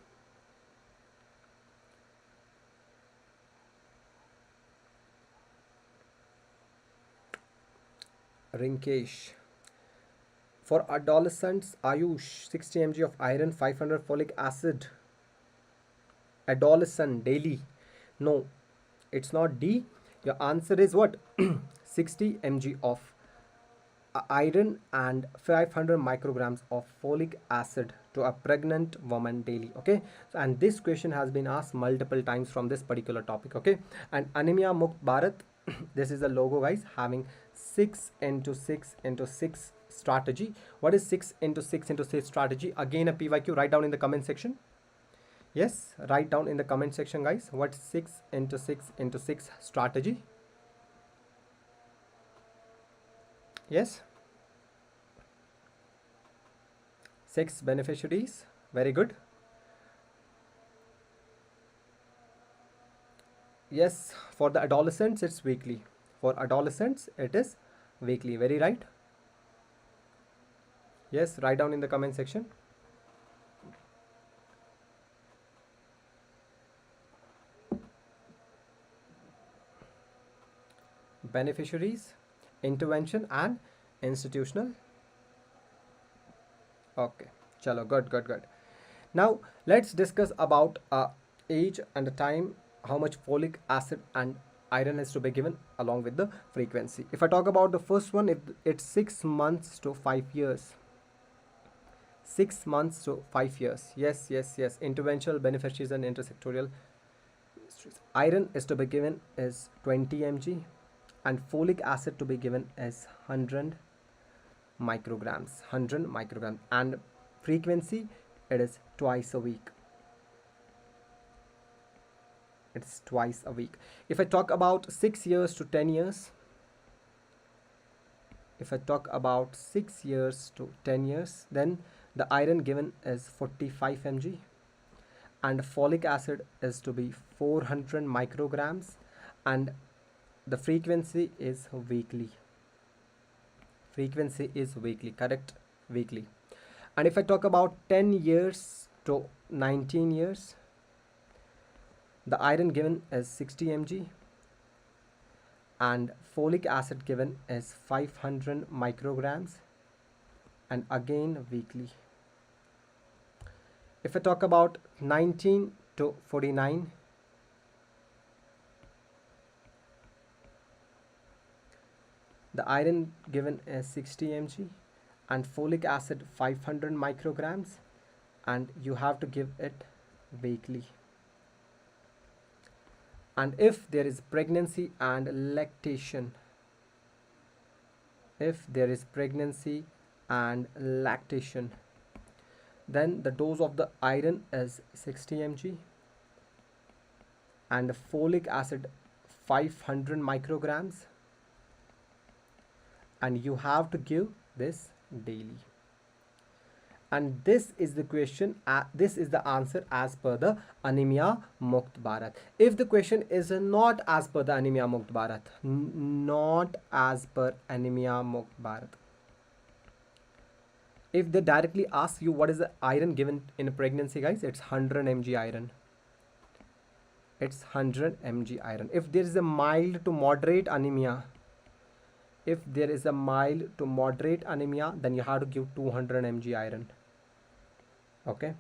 Speaker 1: Rinkesh. For adolescents, Ayush, 60 mg of iron, 500 folic acid. Adolescent daily. No, it's not D. Your answer is what? 60 mg of iron and 500 micrograms of folic acid to a pregnant woman daily. Okay, so, and this question has been asked multiple times from this particular topic. Okay, and Anemia Mukt Bharat, this is the logo, guys, having 6 into 6 into 6 strategy. What is 6 into 6 into 6 strategy? Again a PYQ. Write down in the comment section. Yes, write down in the comment section, guys, what 6 into 6 into 6 strategy. Yes, 6 beneficiaries. Very good. Yes, for the adolescents it's weekly. For adolescents it is weekly. Very right. Yes, write down in the comment section. Beneficiaries, intervention and institutional. Okay, chalo, good. Now let's discuss about age and the time, how much folic acid and iron is to be given along with the frequency. If I talk about the first one, if it's 6 months to 5 years. 6 months to 5 years. Yes. Interventional, beneficiaries and intersectorial. Iron is to be given is 20 mg, and folic acid to be given is 100 micrograms. And frequency, it is twice a week. It's twice a week. If I talk about 6 years to 10 years, then the iron given is 45 mg, and folic acid is to be 400 micrograms, and the frequency is weekly. Correct, weekly. And if I talk about 10 years to 19 years, the iron given is 60 mg, and folic acid given is 500 micrograms, and again weekly. If I talk about 19 to 49, the iron given is 60 mg, and folic acid 500 micrograms, and you have to give it weekly. And if there is pregnancy and lactation, then the dose of the iron is 60 mg, and the folic acid 500 micrograms, and you have to give this daily. And this is the question, this is the answer as per the Anemia Mukt Bharat. If the question is not as per the Anemia Mukt Bharat, If they directly ask you what is the iron given in a pregnancy, guys, it's 100 mg iron. It's 100 mg iron. If there is a mild to moderate anemia, then you have to give 200 mg iron. Okay.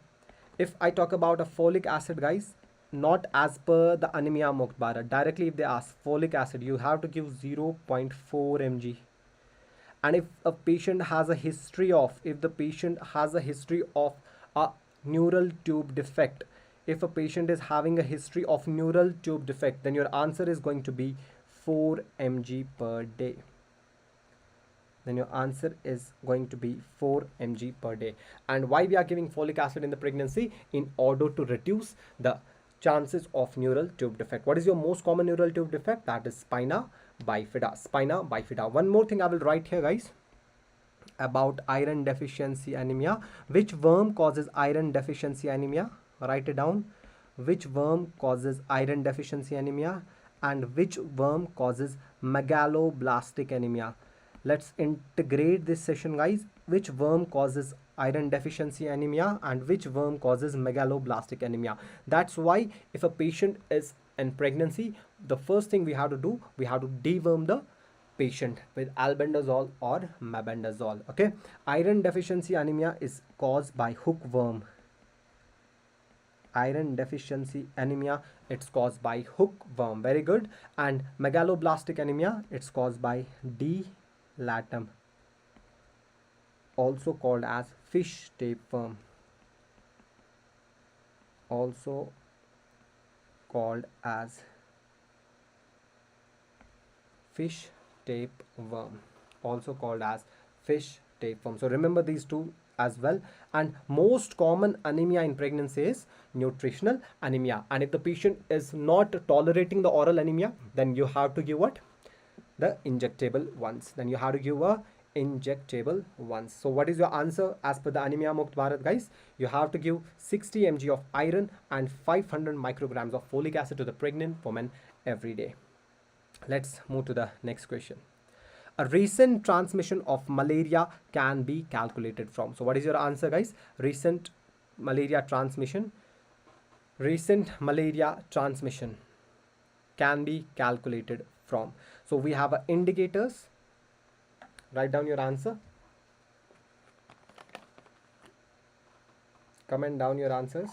Speaker 1: If I talk about a folic acid, guys, not as per the anemia Mokbara, directly if they ask folic acid, you have to give 0.4 mg. And if a patient has a history of, a neural tube defect, if a patient is having a history of neural tube defect, then your answer is going to be 4 mg per day. Then your answer is going to be 4 mg per day. And why we are giving folic acid in the pregnancy? In order to reduce the chances of neural tube defect. What is your most common neural tube defect? That is spina bifida. One more thing I will write here, guys, about iron deficiency anemia. Which worm causes iron deficiency anemia? Write it down. Which worm causes iron deficiency anemia, and which worm causes megaloblastic anemia? Let's integrate this session, guys. Which worm causes iron deficiency anemia and which worm causes megaloblastic anemia? That's why if a patient is in pregnancy, the first thing we have to do, we have to deworm the patient with albendazole or mebendazole. Okay. Iron deficiency anemia is caused by hookworm. Iron deficiency anemia, it's caused by hookworm. Very good. And megaloblastic anemia, it's caused by D latum, also called as fish tapeworm. Also called as fish tapeworm. So remember these two as well. And most common anemia in pregnancy is nutritional anemia. And if the patient is not tolerating the oral anemia, then you have to give what? The injectable ones. So what is your answer as per the Anemia Mukt Bharat, guys? You have to give 60 mg of iron and 500 micrograms of folic acid to the pregnant woman every day. Let's move to the next question. A recent transmission of malaria can be calculated from. So what is your answer, guys? Recent malaria transmission can be calculated from. So we have indicators. Write down your answer. Comment down your answers.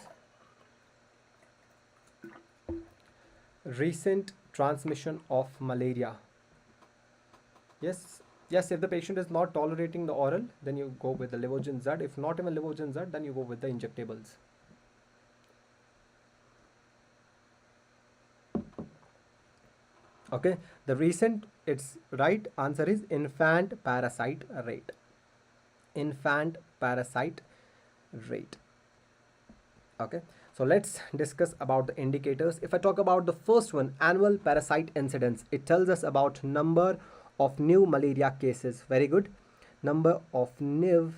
Speaker 1: Recent transmission of malaria. Yes, if the patient is not tolerating the oral, then you go with the Levogen Z. If not even Levogen Z, then you go with the injectables. Okay, the recent, its right answer is infant parasite rate. Okay, so let's discuss about the indicators. If I talk about the first one, annual parasite incidence, it tells us about number of new malaria cases. Very good. Number of new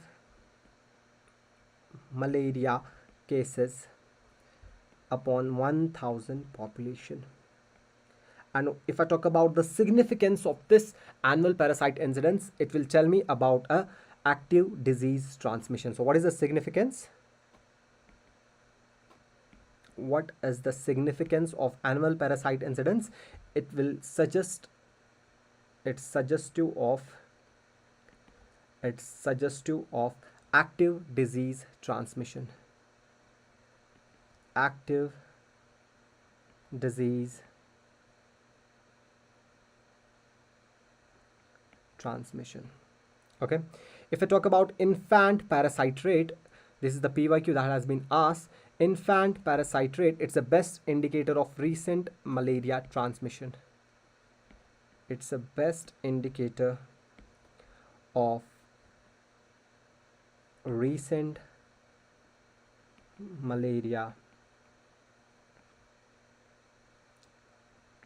Speaker 1: malaria cases upon 1000 population. And if I talk about the significance of this annual parasite incidence, it will tell me about a active disease transmission. So what is the significance? What is the significance of annual parasite incidence? It will suggest, it's suggestive of active disease transmission. Active disease transmission. Okay, if I talk about infant parasite rate, this is the PYQ that has been asked. Infant parasite rate, it's the best indicator of recent malaria transmission. It's a best indicator of recent malaria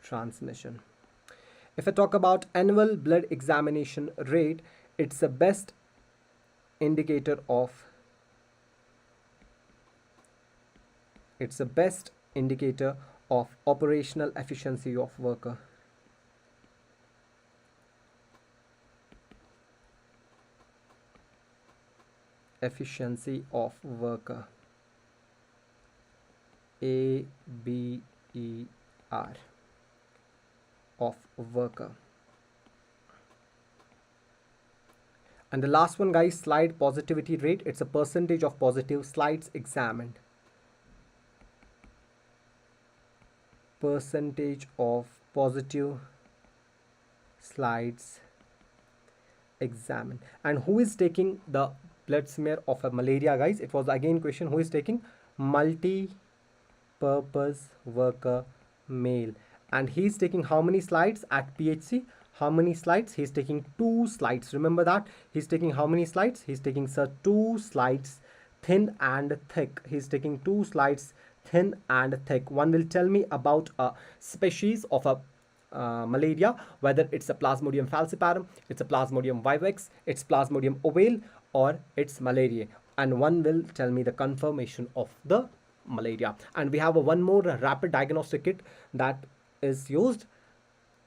Speaker 1: transmission. If I talk about annual blood examination rate, it's the best indicator of operational efficiency of worker. efficiency of worker, ABER of worker. And the last one, guys, slide positivity rate. It's a percentage of positive slides examined. Percentage of positive slides examined. And who is taking the blood smear of a malaria, guys? It was again question, who is taking? Multi-purpose worker male. And he's taking how many slides at PHC? How many slides? He's taking 2 slides. Remember that. He's taking how many slides? He's taking, sir, 2 slides, thin and thick. He's taking 2 slides, thin and thick. One will tell me about a species of a malaria, whether it's a Plasmodium falciparum, it's a Plasmodium vivax, it's Plasmodium ovale, or it's malaria. And one will tell me the confirmation of the malaria. And we have one more rapid diagnostic kit that is used,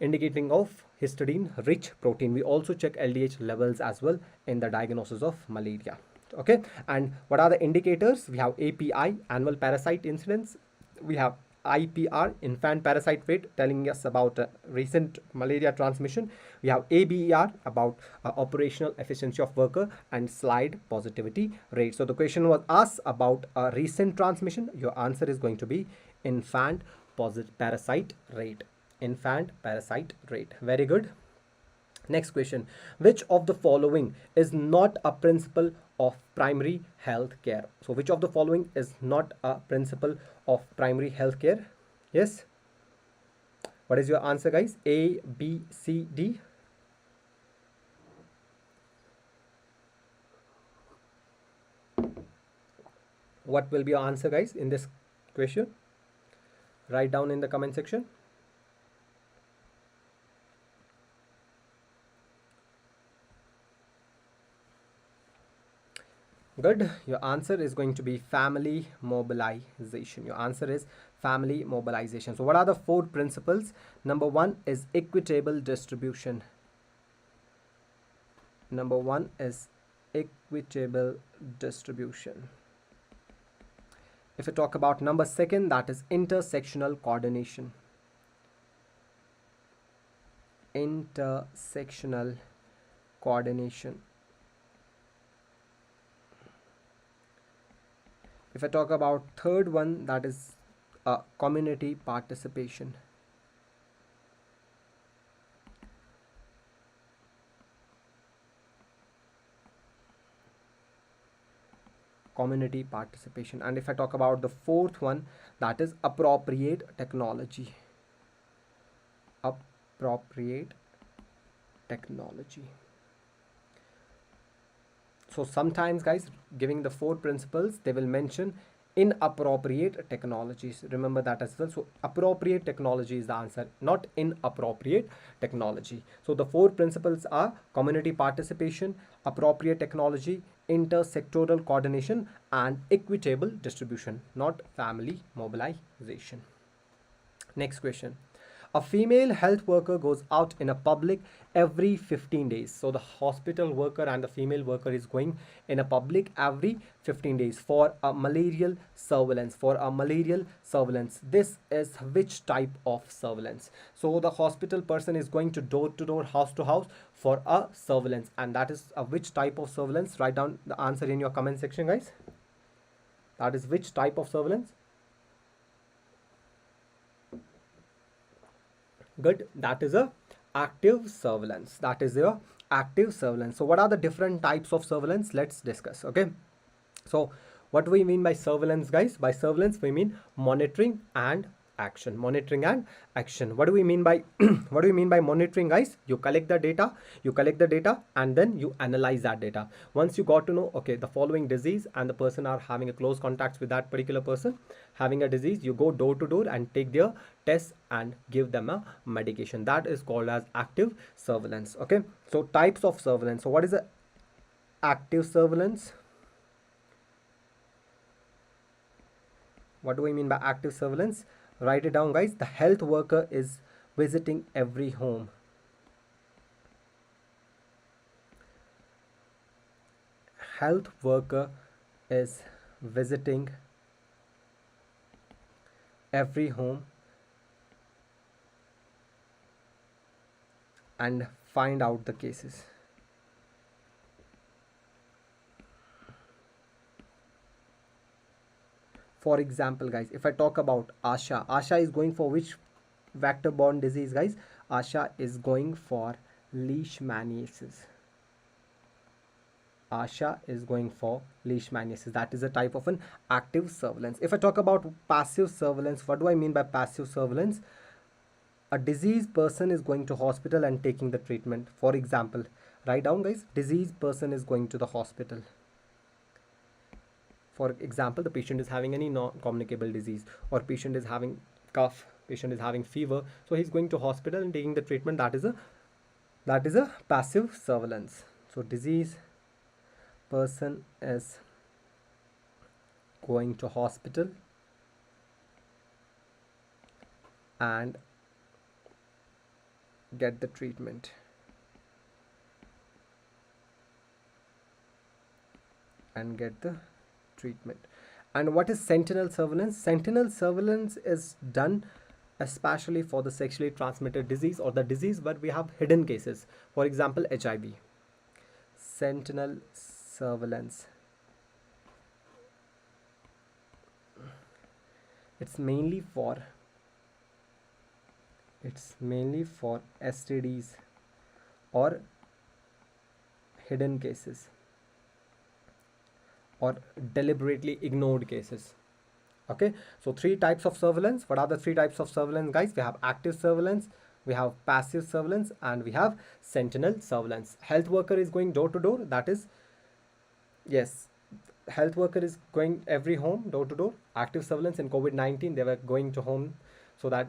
Speaker 1: indicating of histidine rich protein. We also check LDH levels as well in the diagnosis of malaria. Okay, and what are the indicators? We have API, annual parasite incidence. We have IPR, infant parasite rate, telling us about recent malaria transmission. We have ABER, about operational efficiency of worker, and slide positivity rate. So the question was asked about recent transmission. Your answer is going to be infant parasite rate. Infant parasite rate. Very good. Next question. Which of the following is not a principle of primary health care? So which of the following is not a principle of primary health care? Yes. What is your answer, guys? A, B, C, D. What will be your answer, guys, in this question? Write down in the comment section. Good. Your answer is going to be family mobilization. Your answer is family mobilization. So what are the 4 principles? Number 1 is equitable distribution. Number 1 is equitable distribution. If you talk about number 2, that is intersectional coordination. Intersectional coordination. If I talk about 3rd one, that is community participation. Community participation. And if I talk about the 4th one, that is appropriate technology. Appropriate technology. So sometimes, guys, giving the 4 principles, they will mention inappropriate technologies. Remember that as well. So appropriate technology is the answer, not inappropriate technology. So the 4 principles are community participation, appropriate technology, intersectoral coordination, and equitable distribution, not family mobilization. Next question. A female health worker goes out in a public every 15 days. So the hospital worker and the female worker is going in a public every 15 days for a malarial surveillance. This is which type of surveillance? So the hospital person is going to door, house to house for a surveillance, and that is which type of surveillance? Write down the answer in your comment section, guys. That is which type of surveillance? Good. That is a active surveillance. That is your active surveillance. So what are the different types of surveillance? Let's discuss. Okay. So what do we mean by surveillance, guys? By surveillance we mean monitoring and action. Monitoring and action. What do we mean by what do we mean by monitoring, guys? You collect the data, and then you analyze that data. Once you got to know, okay, the following disease and the person are having a close contacts with that particular person having a disease, you go door to door and take their tests and give them a medication. That is called as active surveillance. Okay, so types of surveillance. So what is a active surveillance? What do we mean by active surveillance? Write it down, guys. The health worker is visiting every home. health worker is visiting every home and find out the cases. For example, guys, if I talk about Asha, Asha is going for which vector-borne disease, guys? Asha is going for leishmaniasis. Asha is going for leishmaniasis. That is a type of an active surveillance. If I talk about passive surveillance, what do I mean by passive surveillance? A diseased person is going to hospital and taking the treatment. For example, write down, guys, diseased person is going to the hospital. For example, the patient is having any non-communicable disease, or patient is having cough, patient is having fever, so he's going to hospital and taking the treatment. That is a passive surveillance. So disease person is going to hospital and get the treatment. And what is sentinel surveillance? Sentinel surveillance is done especially for the sexually transmitted disease, or the disease where we have hidden cases. For example, HIV. Sentinel surveillance, it's mainly for STDs or hidden cases or deliberately ignored cases. Okay, so 3 types of surveillance. What are the 3 types of surveillance, guys? We have active surveillance, we have passive surveillance, and we have sentinel surveillance. Health worker is going door to door. That is, yes, health worker is going every home, door to door. Active surveillance in COVID-19, they were going to home so that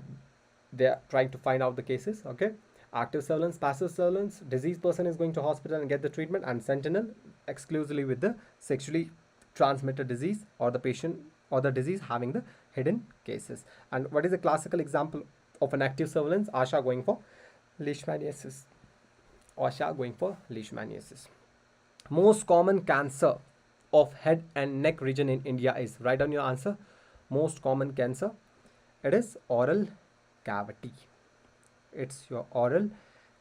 Speaker 1: they are trying to find out the cases. Okay, active surveillance, passive surveillance, diseased person is going to hospital and get the treatment, and sentinel exclusively with the sexually transmitted disease or the patient or the disease having the hidden cases. And what is a classical example of an active surveillance? Asha going for leishmaniasis. Asha going for leishmaniasis. Most common cancer of head and neck region in India is, write down your answer. Most common cancer, it is oral cavity. It's your oral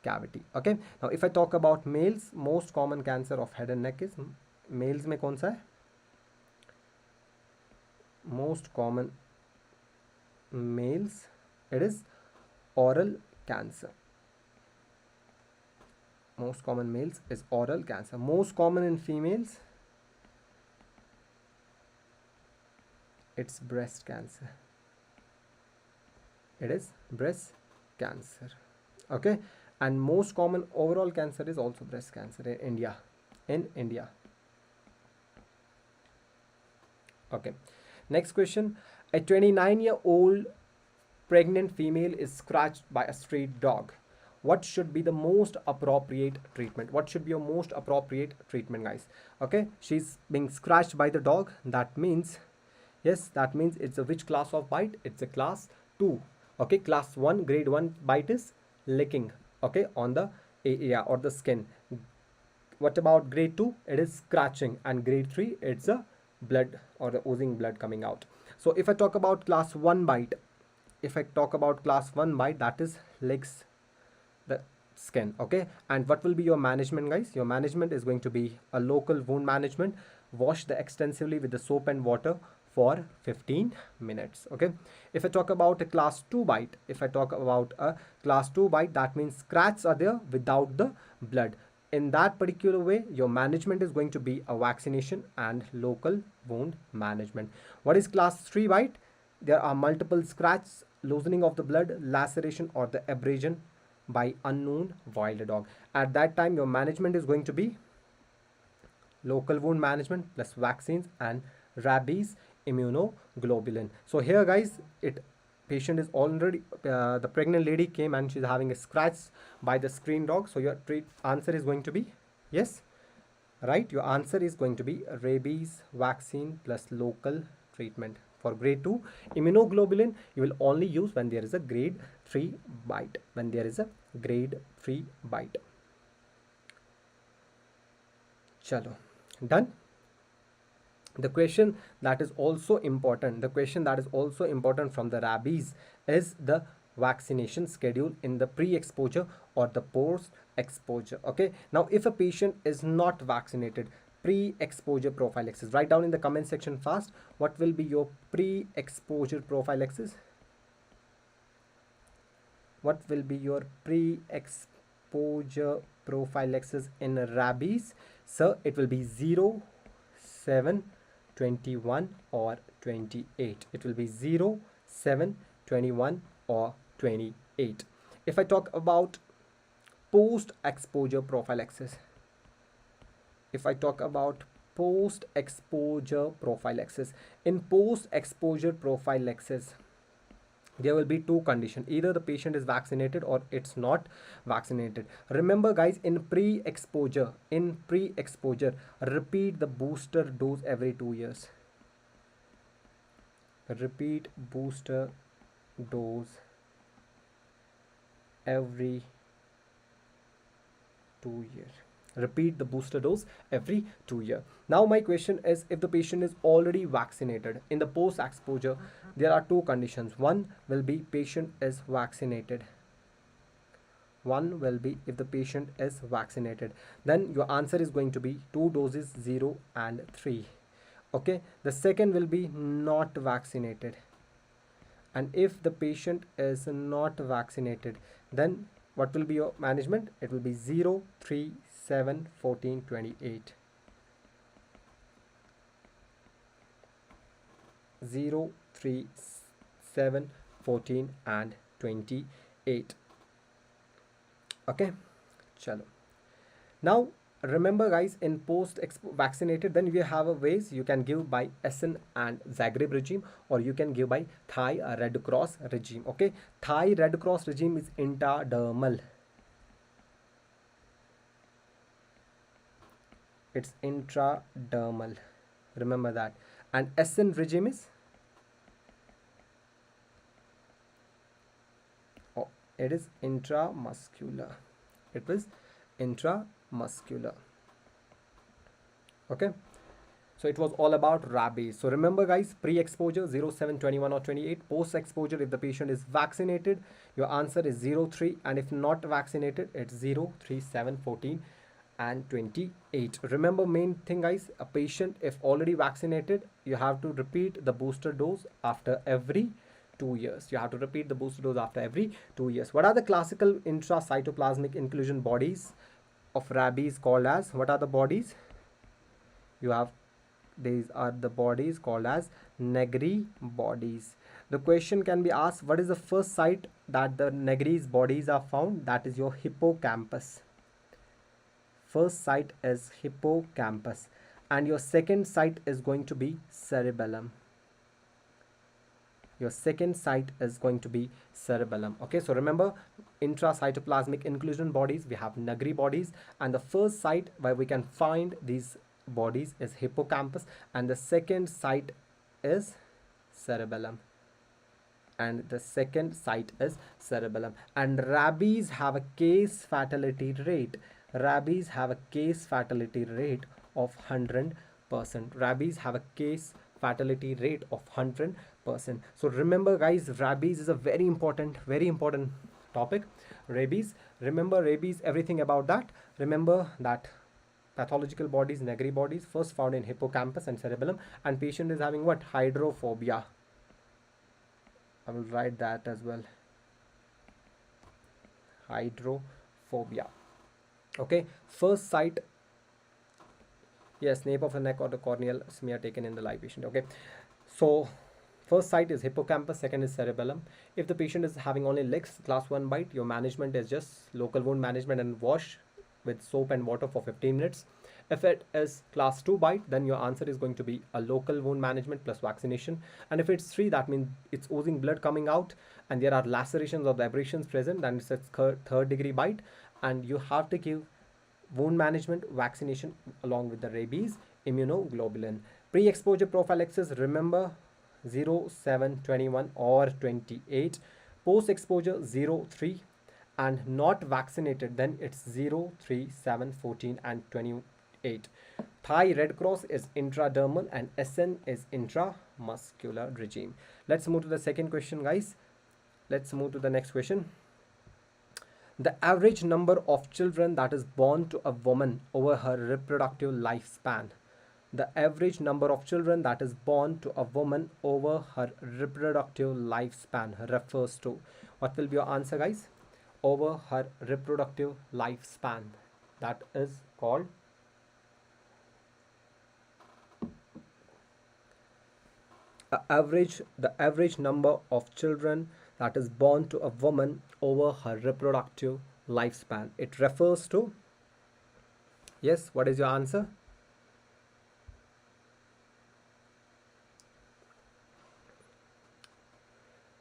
Speaker 1: cavity. Okay, now if I talk about males, most common cancer of head and neck is, males में कौन सा है? Most common males, it is oral cancer. Most common males is oral cancer. Most common in females, it's breast cancer. It is breast cancer. Okay, and most common overall cancer is also breast cancer in India. Okay, next question. A 29-year-old pregnant female is scratched by a stray dog. What should be the most appropriate treatment? What should be your most appropriate treatment, guys? Okay, she's being scratched by the dog. That means, yes, that means it's a which class of bite? It's a class 2. Okay, class 1, grade 1 bite is licking, okay, on the area or the skin. What about grade 2? It is scratching, and grade 3, it's a blood or the oozing blood coming out. So if I talk about class 1 bite, that is licks the skin. Okay, and what will be your management, guys? Your management is going to be a local wound management. Wash the extensively with the soap and water for 15 minutes. Okay, if I talk about a class 2 bite, that means scratches are there without the blood. In that particular way, your management is going to be a vaccination and local wound management. What is class 3 bite? There are multiple scratches, loosening of the blood, laceration, or the abrasion by unknown wild dog. At that time, your management is going to be local wound management plus vaccines and rabies immunoglobulin. So here, guys, patient is already the pregnant lady came and she's having a scratch by the screen dog. So your answer is going to be yes, right? Your answer is going to be rabies vaccine plus local treatment. For grade 2, immunoglobulin you will only use when there is a grade 3 bite. Chalo, done. The question that is also important, from the rabies is the vaccination schedule in the pre-exposure or the post-exposure. Okay, now if a patient is not vaccinated, pre-exposure prophylaxis, write down in the comment section fast, what will be your pre-exposure prophylaxis? What will be your pre-exposure prophylaxis in rabies? So it will be 0, 7, 21 or 28. It will be 0, 7, 21 or 28. If I talk about post-exposure prophylaxis, in post-exposure prophylaxis, there will be two conditions: either the patient is vaccinated or it's not vaccinated. Remember guys, in pre-exposure, repeat the booster dose every 2 years. Repeat booster dose every 2 years. Repeat the booster dose every 2 years. Now my question is, if the patient is already vaccinated, in the post exposure there are two conditions. One will be patient is vaccinated. If the patient is vaccinated, then your answer is going to be 2 doses, 0 and 3. Okay, the second will be not vaccinated, and if the patient is not vaccinated, then what will be your management? It will be 0, 3, 7, 14, 28. 0, 3, 7, 14 and 28. Okay, chalo. Now remember guys, in post vaccinated, then we have a ways you can give by SN and Zagreb regime, or you can give by Thai Red Cross regime. Okay, Thai Red Cross regime is intradermal. It's intradermal, remember that. And SN regime is, it is intramuscular. Okay, so it was all about rabies. So remember guys, pre-exposure 0, 7, 21 or 28. Post-exposure, if the patient is vaccinated, your answer is 0, 3, and if not vaccinated, it's 0, 3, 7, 14 and 28. Remember main thing guys, a patient if already vaccinated, you have to repeat the booster dose after every 2 years. What are the classical intracytoplasmic inclusion bodies of rabies called as? What are the bodies? These are the bodies called as Negri bodies. The question can be asked, what is the first site that the Negri's bodies are found? That is your hippocampus. First site is hippocampus, and your second site is going to be cerebellum. Okay, so remember, intracytoplasmic inclusion bodies, we have Negri bodies, and the first site where we can find these bodies is hippocampus, and the second site is cerebellum. And rabies have a case fatality rate. Of 100%. So remember guys, rabies is a very important topic. Rabies, remember rabies, everything about that. Remember that pathological bodies, Negri bodies, first found in hippocampus and cerebellum, and patient is having what? Hydrophobia. I will write that as well. Hydrophobia. Okay, first site, yes, nape of the neck or the corneal smear taken in the live patient. Okay, so first site is hippocampus, second is cerebellum. If the patient is having only legs, class 1 bite, your management is just local wound management and wash with soap and water for 15 minutes. If it is class 2 bite, then your answer is going to be a local wound management plus vaccination. And if it's 3, that means it's oozing blood coming out and there are lacerations or the abrasions present, then it's a third degree bite, and you have to give wound management, vaccination along with the rabies immunoglobulin. Pre-exposure prophylaxis, remember 0, 7, 21 or 28. Post-exposure 0, 3, and not vaccinated, then it's 0, 3, 7, 14 and 28. Thai Red Cross is intradermal and SN is intramuscular regime. Let's move to the second question, guys. Let's move to the next question. The average number of children that is born to a woman over her reproductive lifespan. The average number of children that is born to a woman over her reproductive lifespan refers to. What will be your answer, guys? Over her reproductive lifespan. That is called the average number of children that is born to a woman over her reproductive lifespan. It refers to, yes, what is your answer?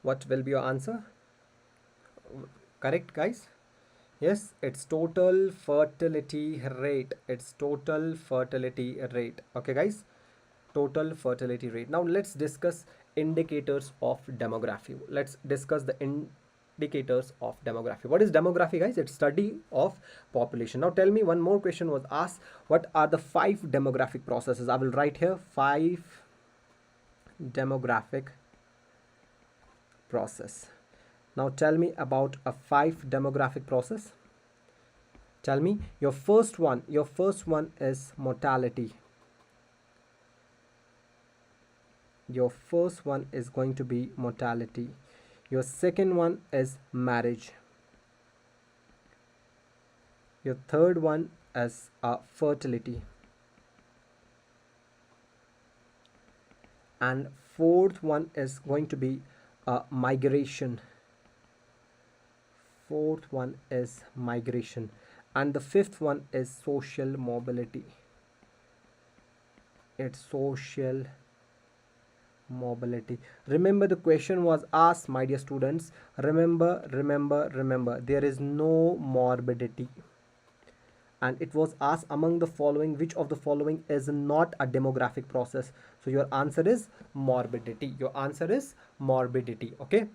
Speaker 1: What will be your answer? Correct, guys? Yes, it's total fertility rate. It's total fertility rate. Okay, guys? Total fertility rate. Now let's discuss indicators of demography. Let's discuss the indicators of demography. What is demography, guys? It's study of population. Now tell me, one more question was asked. What are the 5 demographic processes? I will write here 5 demographic process. Now tell me about a 5 demographic process. Tell me your first one is mortality. Your first one is going to be mortality. Your second one is marriage. Your third one is fertility. And fourth one is going to be migration. Fourth one is migration. And the fifth one is social mobility. It's social mobility. Remember, the question was asked, my dear students. Remember, there is no morbidity. And it was asked, among the following, which of the following is not a demographic process? So your answer is morbidity. Your answer is morbidity. Okay,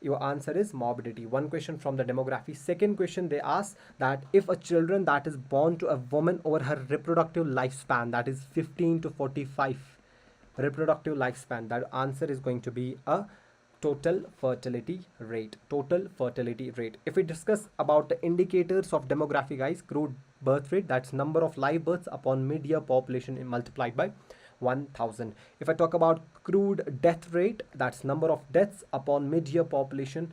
Speaker 1: your answer is morbidity. One question from the demography. Second question, they asked that if a children that is born to a woman over her reproductive lifespan, that is 15 to 45 reproductive lifespan, that answer is going to be a total fertility rate. Total fertility rate. If we discuss about the indicators of demography, guys, crude birth rate, that's number of live births upon mid-year population multiplied by 1000. If I talk about crude death rate, that's number of deaths upon mid-year population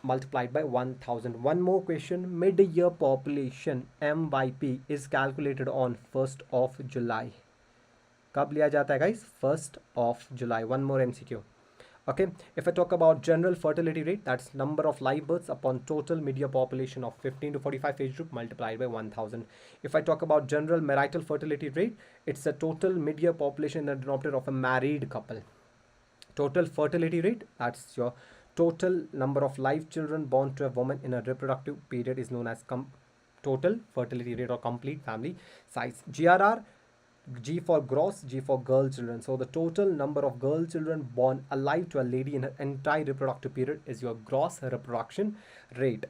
Speaker 1: multiplied by 1000. One more question, mid-year population MYP is calculated on 1st of July. कब लिया जाता है, guys? 1st of July. One more MCQ. Okay, if I talk about general fertility rate, that's number of live births upon total mid-year population of 15 to 45 age group multiplied by 1000. If I talk about general marital fertility rate, it's a total mid-year population in the denominator of a married couple. Total fertility rate, that's your total number of live children born to a woman in a reproductive period, is known as total fertility rate or complete family size. GRR, G for gross, G for girl children. So the total number of girl children born alive to a lady in her entire reproductive period is your gross reproduction rate.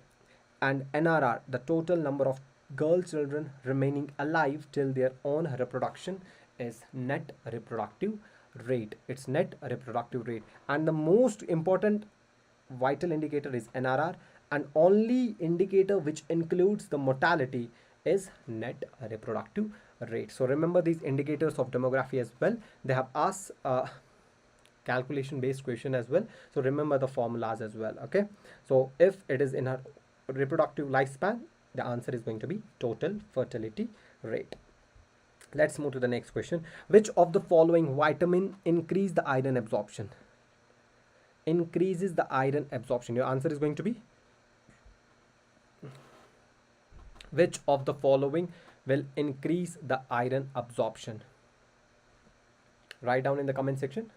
Speaker 1: And NRR, the total number of girl children remaining alive till their own reproduction, is net reproductive rate. It's net reproductive rate. And the most important vital indicator is NRR, and only indicator which includes the mortality is net reproductive rate. So remember these indicators of demography as well. They have asked calculation based question as well, so remember the formulas as well. Okay, so if it is in her reproductive lifespan, the answer is going to be total fertility rate. Let's move to the next question. Which of the following vitamin increase the iron absorption? Increases the iron absorption. Your answer is going to be, which of the following will increase the iron absorption? Write down in the comment section.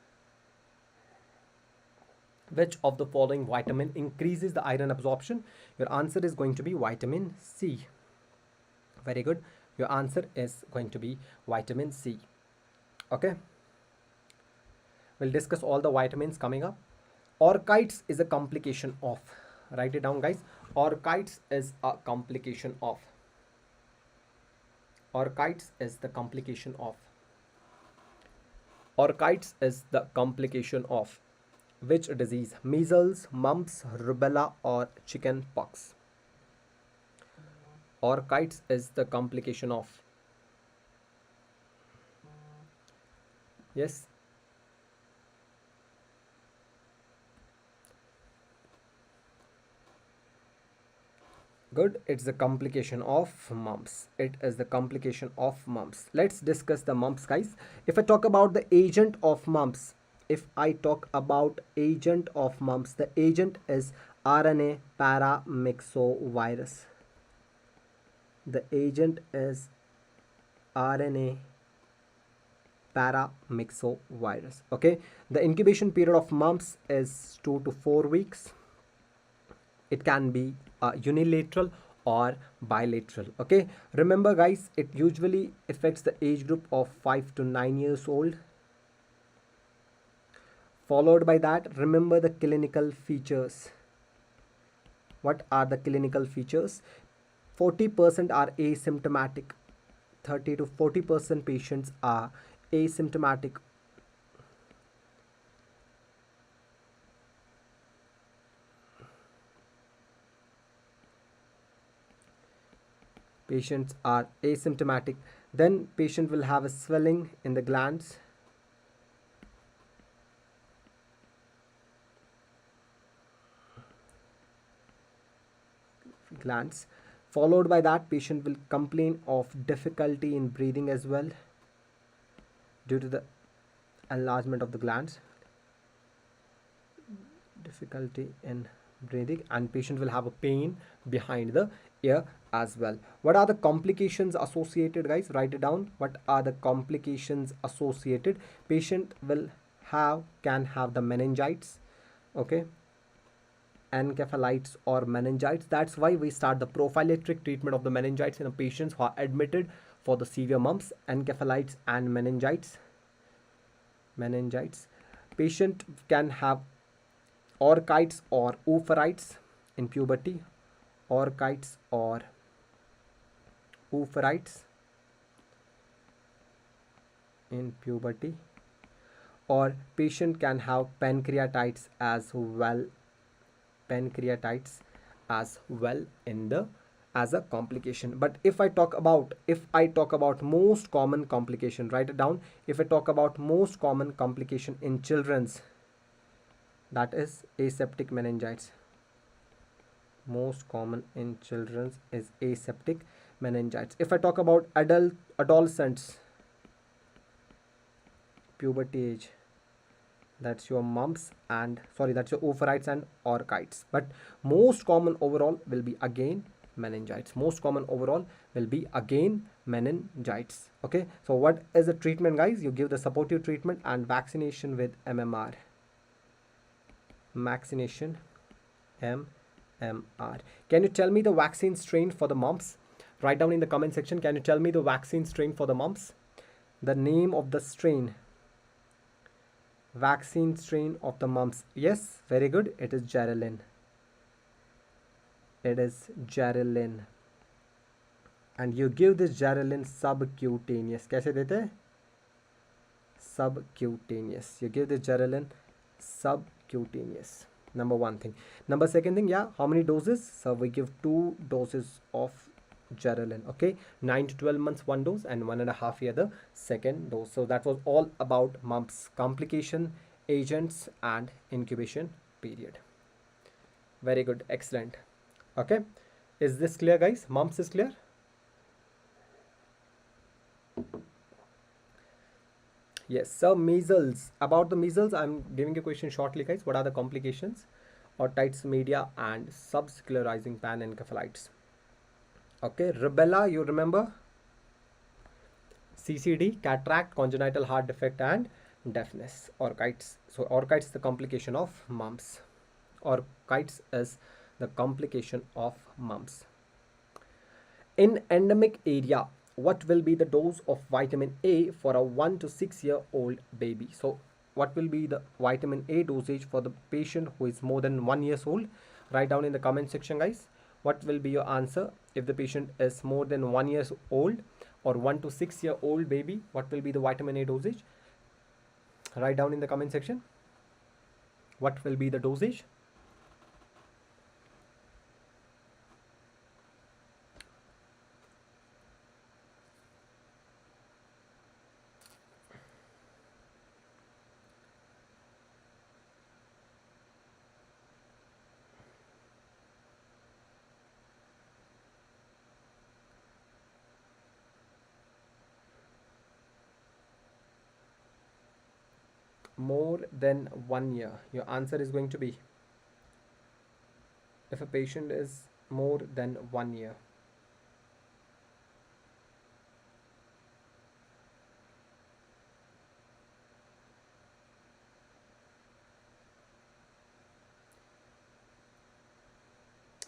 Speaker 1: Which of the following vitamin increases the iron absorption? Your answer is going to be vitamin C. Very good. Your answer is going to be vitamin C. Okay. We'll discuss all the vitamins coming up. Orchids is a complication of. Write it down, guys. Orchids is a complication of. Orchitis is the complication of. Orchitis is the complication of which disease? Measles, mumps, rubella, or chicken pox? Orchitis is the complication of. Yes. Good. It's the complication of mumps. It is the complication of mumps. Let's discuss the mumps, guys. If I talk about the agent of mumps, if I talk about agent of mumps, the agent is RNA paramyxovirus. The agent is RNA paramyxovirus. Okay. The incubation period of mumps is 2 to 4 weeks. It can be unilateral or bilateral. Okay, remember guys, it usually affects the age group of 5 to 9 years old. Followed by that, remember the clinical features. What are the clinical features? 40% are asymptomatic. 30 to 40% patients are asymptomatic. Patients are asymptomatic. Then patient will have a swelling in the glands. Followed by that, patient will complain of difficulty in breathing as well due to the enlargement of the glands. Difficulty in breathing, and patient will have a pain behind the ear as well. What are the complications associated, guys? Write it down. What are the complications associated? Patient will can have the meningitis, okay, encephalitis or meningitis. That's why we start the prophylactic treatment of the meningitis in the patients who are admitted for the severe mumps, encephalitis and meningitis. Patient can have orchitis or oophoritis in puberty. Orchitis or oophoritis in puberty. Or patient can have pancreatitis as well. Pancreatitis as well in the as a complication. But if I talk about most common complication, write it down. If I talk about most common complication in children's, that is aseptic meningitis. Most common in children is aseptic meningitis. If I talk about adolescents, puberty age, that's your mumps and that's your oophoritis and orchitis. But most common overall will be again meningitis. Most common overall will be again meningitis. Okay, so what is the treatment, guys? You give the supportive treatment and vaccination with MMR. Vaccination MMR. Can you tell me the vaccine strain for the mumps? Write down in the comment section. Can you tell me the vaccine strain for the mumps? The name of the strain. Vaccine strain of the mumps. Yes, very good. It is Geralin. It is Geralin. And you give this Geralin subcutaneous. कैसे देते हैं? Subcutaneous. You give this Geralin subcutaneous. Number one thing. Number second thing, yeah, how many doses? So we give 2 doses of Geralin. Okay, 9 to 12 months 1 dose and 1.5 year the second dose. So that was all about mumps, complication, agents and incubation period. Very good, excellent. Okay, is this clear, guys? Mumps is clear? Yes. So measles, about the measles I'm giving a question shortly, guys. What are the complications? Otitis media and subsclerizing panencephalitis. Okay, rubella, you remember? CCD, cataract, congenital heart defect and deafness. Orchitis. So orchitis is the complication of mumps. Orchitis is the complication of mumps. In endemic area, what will be the dose of vitamin A for a 1 to 6 year old baby? So what will be the vitamin A dosage for the patient who is more than 1 years old? Write down in the comment section, guys. What will be your answer? If the patient is more than 1 years old, or 1 to 6 year old baby, what will be the vitamin A dosage? Write down in the comment section. What will be the dosage? More than 1 year. Your answer is going to be, if a patient is more than 1 year.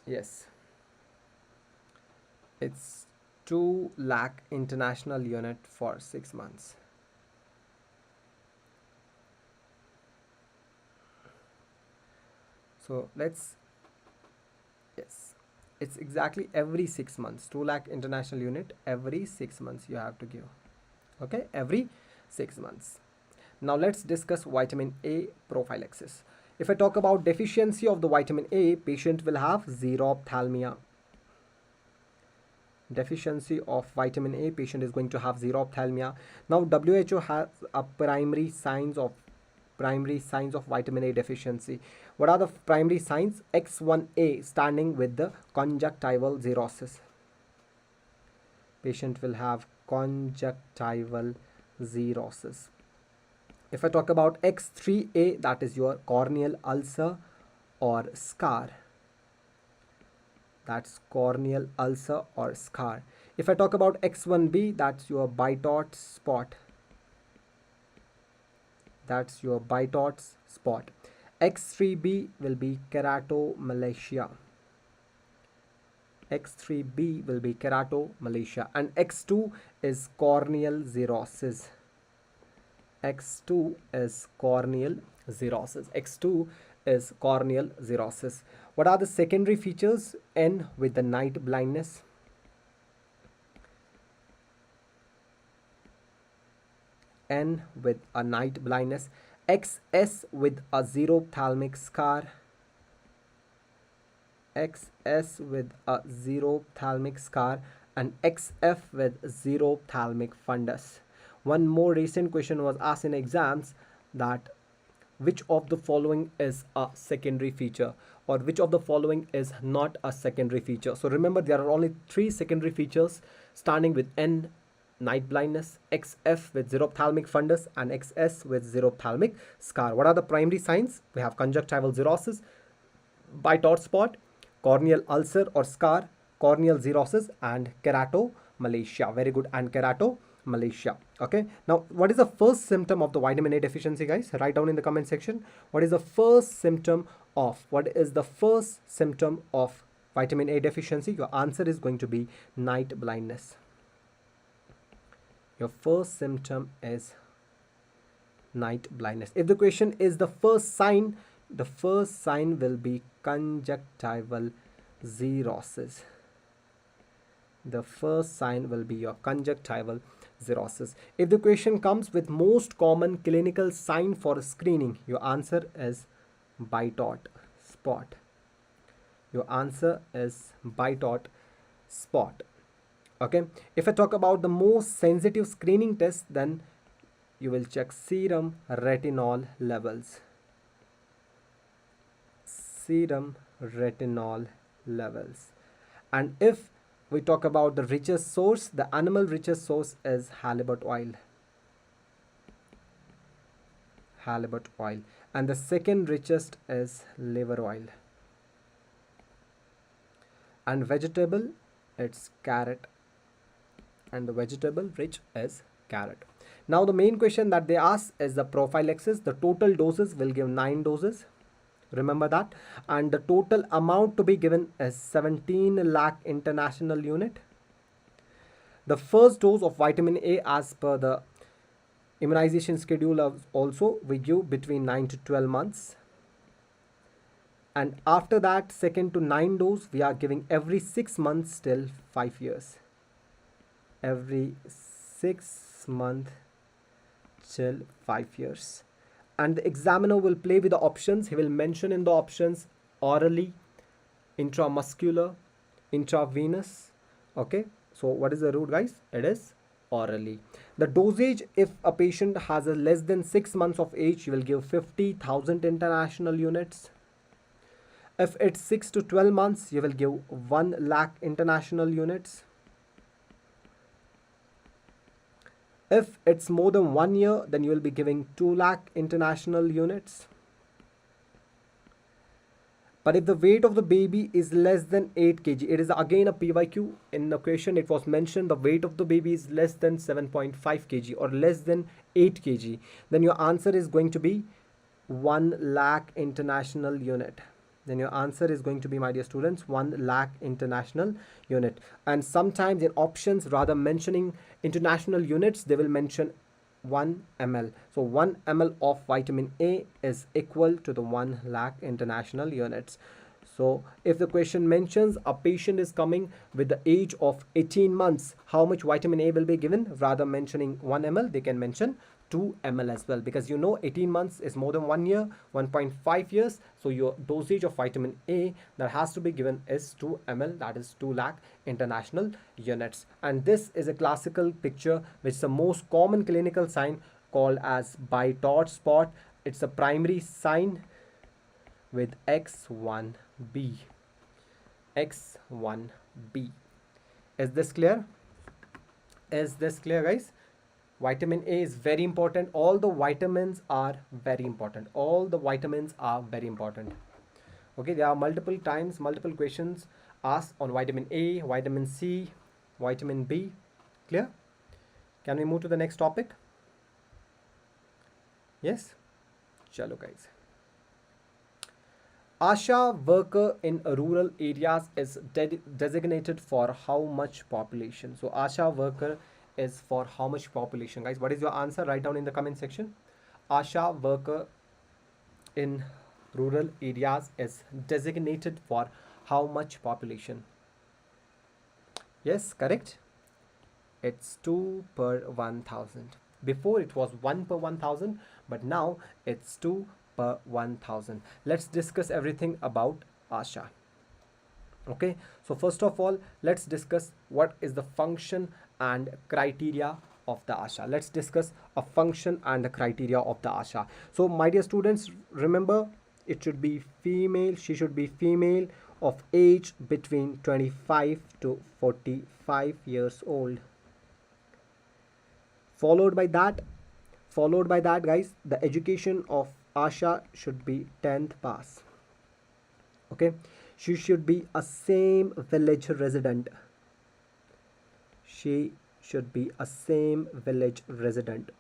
Speaker 1: Yes, it's 2 lakh international unit for 6 months. So let's, yes, it's exactly every 6 months. 2 lakh international unit every 6 months you have to give. Okay, every 6 months. Now let's discuss vitamin A prophylaxis. If I talk about deficiency of the vitamin A, patient will have xerophthalmia. Deficiency of vitamin A, patient is going to have xerophthalmia. Now WHO has a primary signs of vitamin A deficiency. What are the primary signs? X1A standing with the conjunctival xerosis. Patient will have conjunctival xerosis. If I talk about X3A, that is your corneal ulcer or scar. That's corneal ulcer or scar. If I talk about X1B, that's your Bitot spot. That's your Bitot spot. X3B will be keratomalacia. X3B will be keratomalacia. And X2 is corneal xerosis. X2 is corneal xerosis. X2 is corneal xerosis. What are the secondary features? N with the night blindness. N with a night blindness. XS with a xerophthalmic scar. XS with a xerophthalmic scar. And XF with xerophthalmic fundus. One more recent question was asked in exams, that which of the following is a secondary feature, or which of the following is not a secondary feature. So remember, there are only 3 secondary features, starting with N, night blindness, XF with xerophthalmic fundus, and XS with xerophthalmic scar. What are the primary signs? We have conjunctival xerosis, Bitot spot, corneal ulcer or scar, corneal xerosis, and keratomalacia. Very good. And keratomalacia. Okay, now what is the first symptom of the vitamin A deficiency, guys? Write down in the comment section. What is the first symptom of vitamin A deficiency? Your answer is going to be night blindness. Your first symptom is night blindness. If the question is the first sign will be conjunctival xerosis. The first sign will be your conjunctival xerosis. If the question comes with most common clinical sign for screening, your answer is Bitot spot. Your answer is Bitot spot. Okay, if I talk about the most sensitive screening test, then you will check serum retinol levels. Serum retinol levels. And if we talk about the richest source, the animal richest source is halibut oil. Halibut oil. And the second richest is liver oil. And vegetable, it's carrot. And the vegetable rich is carrot. Now the main question that they ask is the prophylaxis. The total doses will give 9 doses. Remember that. And the total amount to be given is 17 lakh international unit. The first dose of vitamin A, as per the immunization schedule, also we give between 9 to 12 months. And after that, second to 9 dose we are giving every 6 months till 5 years. every 6 months till 5 years. And the examiner will play with the options. He will mention in the options orally, intramuscular, intravenous. Okay, so what is the route, guys? It is orally. The dosage, if a patient has a less than 6 months of age, you will give 50,000 international units. If it's 6 to 12 months, you will give 1 lakh international units. If it's more than 1 year, then you will be giving 2 lakh international units. But if the weight of the baby is less than 8 kg, it is again a PYQ. In the question, it was mentioned the weight of the baby is less than 7.5 kg or less than 8 kg. Then your answer is going to be 1 lakh international unit. Then your answer is going to be, my dear students, 1 lakh international unit. And sometimes in options, rather mentioning international units, they will mention 1 ml. So 1 ml of vitamin A is equal to the 1 lakh international units. So if the question mentions a patient is coming with the age of 18 months, how much vitamin A will be given? Rather mentioning 1 ml, they can mention 2 ml as well, because you know 18 months is more than 1 year, 1.5 years. So your dosage of vitamin A that has to be given is 2 ml, that is 2 lakh international units. And this is a classical picture which is the most common clinical sign called as Bitot spot. It's a primary sign with X1B. X1B. Is this clear? Is this clear, guys? Vitamin A is very important. All the vitamins are very important. All the vitamins are very important. Okay, there are multiple times, multiple questions asked on vitamin A, vitamin C, vitamin B. Clear? Can we move to the next topic? Yes? Chalo, guys. ASHA worker in rural areas is designated for how much population? So ASHA worker is for how much population, guys? What is your answer? Write down in the comment section. ASHA worker in rural areas is designated for how much population? Yes, correct. It's 2 per 1,000. Before it was 1 per 1,000, but now it's 2 per 1,000. Let's discuss everything about ASHA. Okay, so first of all, let's discuss what is the function and criteria of the ASHA. Let's discuss a function and the criteria of the ASHA. So my dear students, remember it should be female. She should be female of age between 25 to 45 years old. Followed by that, guys, the education of ASHA should be 10th pass. Okay, she should be a same village resident. She should be a same village resident.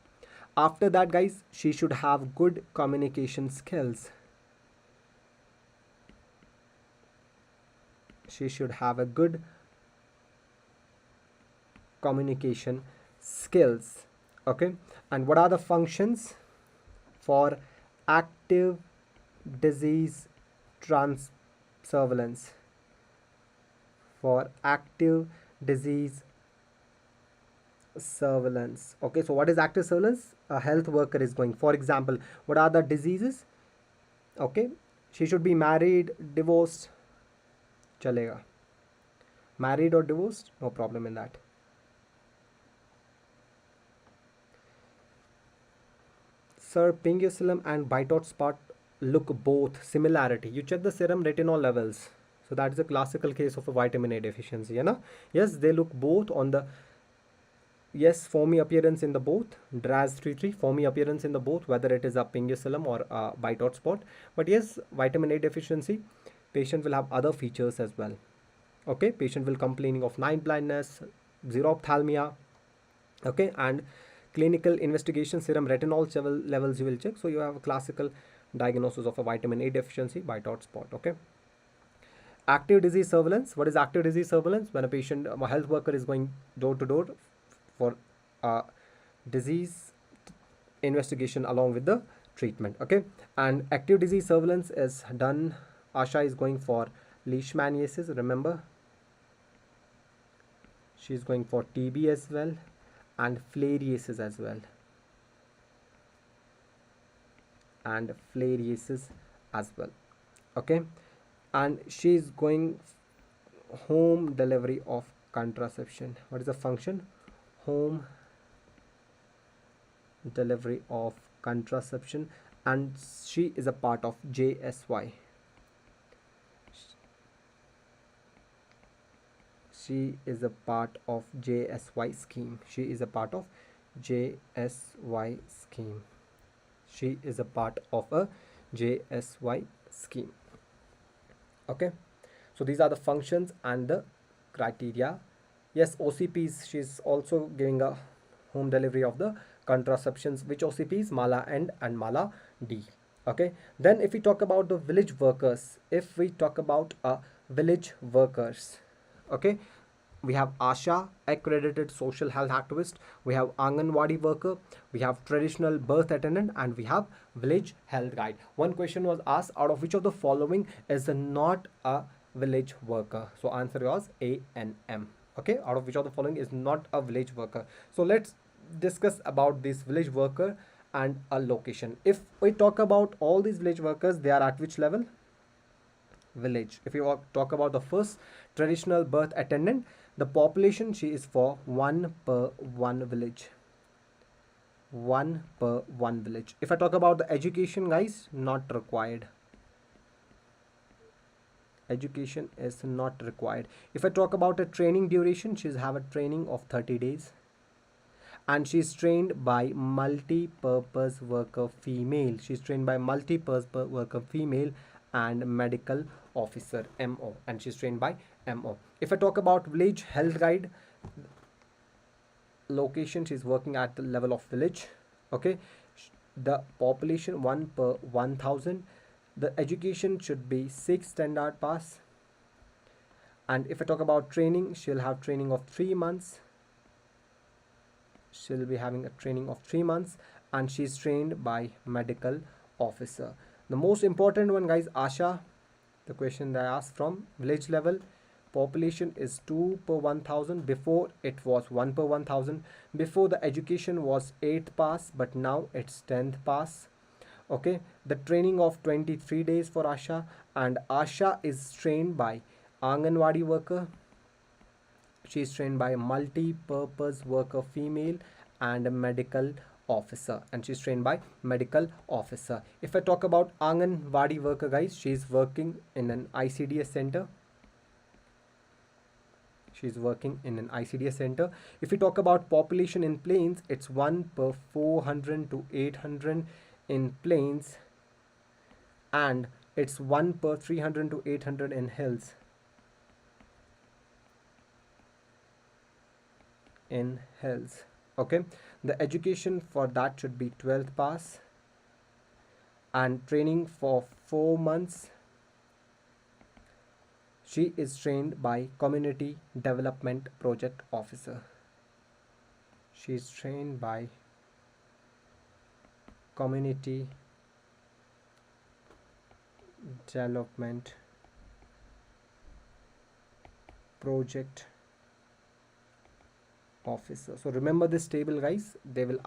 Speaker 1: After that, guys, she should have good communication skills. She should have a good communication skills. Okay, and what are the functions? For active disease surveillance. For active disease surveillance. Okay, so what is active surveillance? A health worker is going. For example, what are the diseases? Okay, she should be married, divorced. Chalega. Married or divorced? No problem in that. Sir, pinguicillum and Bitot spot look both similarity. You check the serum retinol levels. So that is a classical case of a vitamin A deficiency. You know? Yes, they look both on the, yes, foamy appearance in the both. DRAS33, foamy appearance in the both, whether it is a pinguicillum or a Bitot spot. But yes, vitamin A deficiency, patient will have other features as well. Okay, patient will complaining of night blindness, xerophthalmia. Okay, and clinical investigation, serum retinol levels you will check. So you have a classical diagnosis of a vitamin A deficiency, Bitot spot. Okay. Active disease surveillance. What is active disease surveillance? When a patient, a health worker is going door to door for disease investigation along with the treatment. Okay. And active disease surveillance is done. ASHA is going for leishmaniasis. Remember, She's going for TB as well and filariasis as well. And filariasis as well. Okay. And she's going home delivery of contraception. What is the function? Home delivery of contraception, and she is a part of JSY. She is a part of JSY scheme. She is a part of JSY scheme. She is a part of a JSY scheme. Okay, so these are the functions and the criteria. Yes, OCPs, she's also giving a home delivery of the contraceptions. Which OCPs? Mala N and Mala D. Okay, then if we talk about the village workers, if we talk about village workers, okay, we have Asha, accredited social health activist, we have Anganwadi worker, we have traditional birth attendant, and we have village health guide. One question was asked, out of which of the following is not a village worker? So answer was A and M. Okay, out of which of the following is not a village worker? So let's discuss about this village worker and a location. If we talk about all these village workers, they are at which level? Village. If you talk about the first, traditional birth attendant, the population, she is for 1 per 1 village. 1 per 1 village. If I talk about the education, guys, not required. Education is not required. If I talk about a training duration, she's have a training of 30 days. And she's trained by multi-purpose worker female. She's trained by multi-purpose worker female and medical officer, MO, and she's trained by MO. If I talk about village health guide, location, she's working at the level of village. Okay, the population 1 per 1000. The education should be 6 standard pass. And if I talk about training, she'll have training of 3 months. She'll be having a training of 3 months, and she's trained by medical officer. The most important one, guys, Asha, the question that I asked from village level, population is 2 per 1000. Before it was 1 per 1000. Before the education was 8th pass, but now it's 10th pass. Okay, the training of 23 days for Asha, and Asha is trained by Anganwadi worker. She is trained by multi-purpose worker female and a medical officer, and she's trained by medical officer. If I talk about Anganwadi worker, guys, she's working in an ICDS center. She's working in an ICDS center. If we talk about population in plains, it's 1 per 400 to 800 in plains, and it's 1 per 300 to 800 in hills. In hills. Okay, the education for that should be 12th pass, and training for 4 months. She is trained by community development project officer. She is trained by community development project officer. So remember this table, guys. They will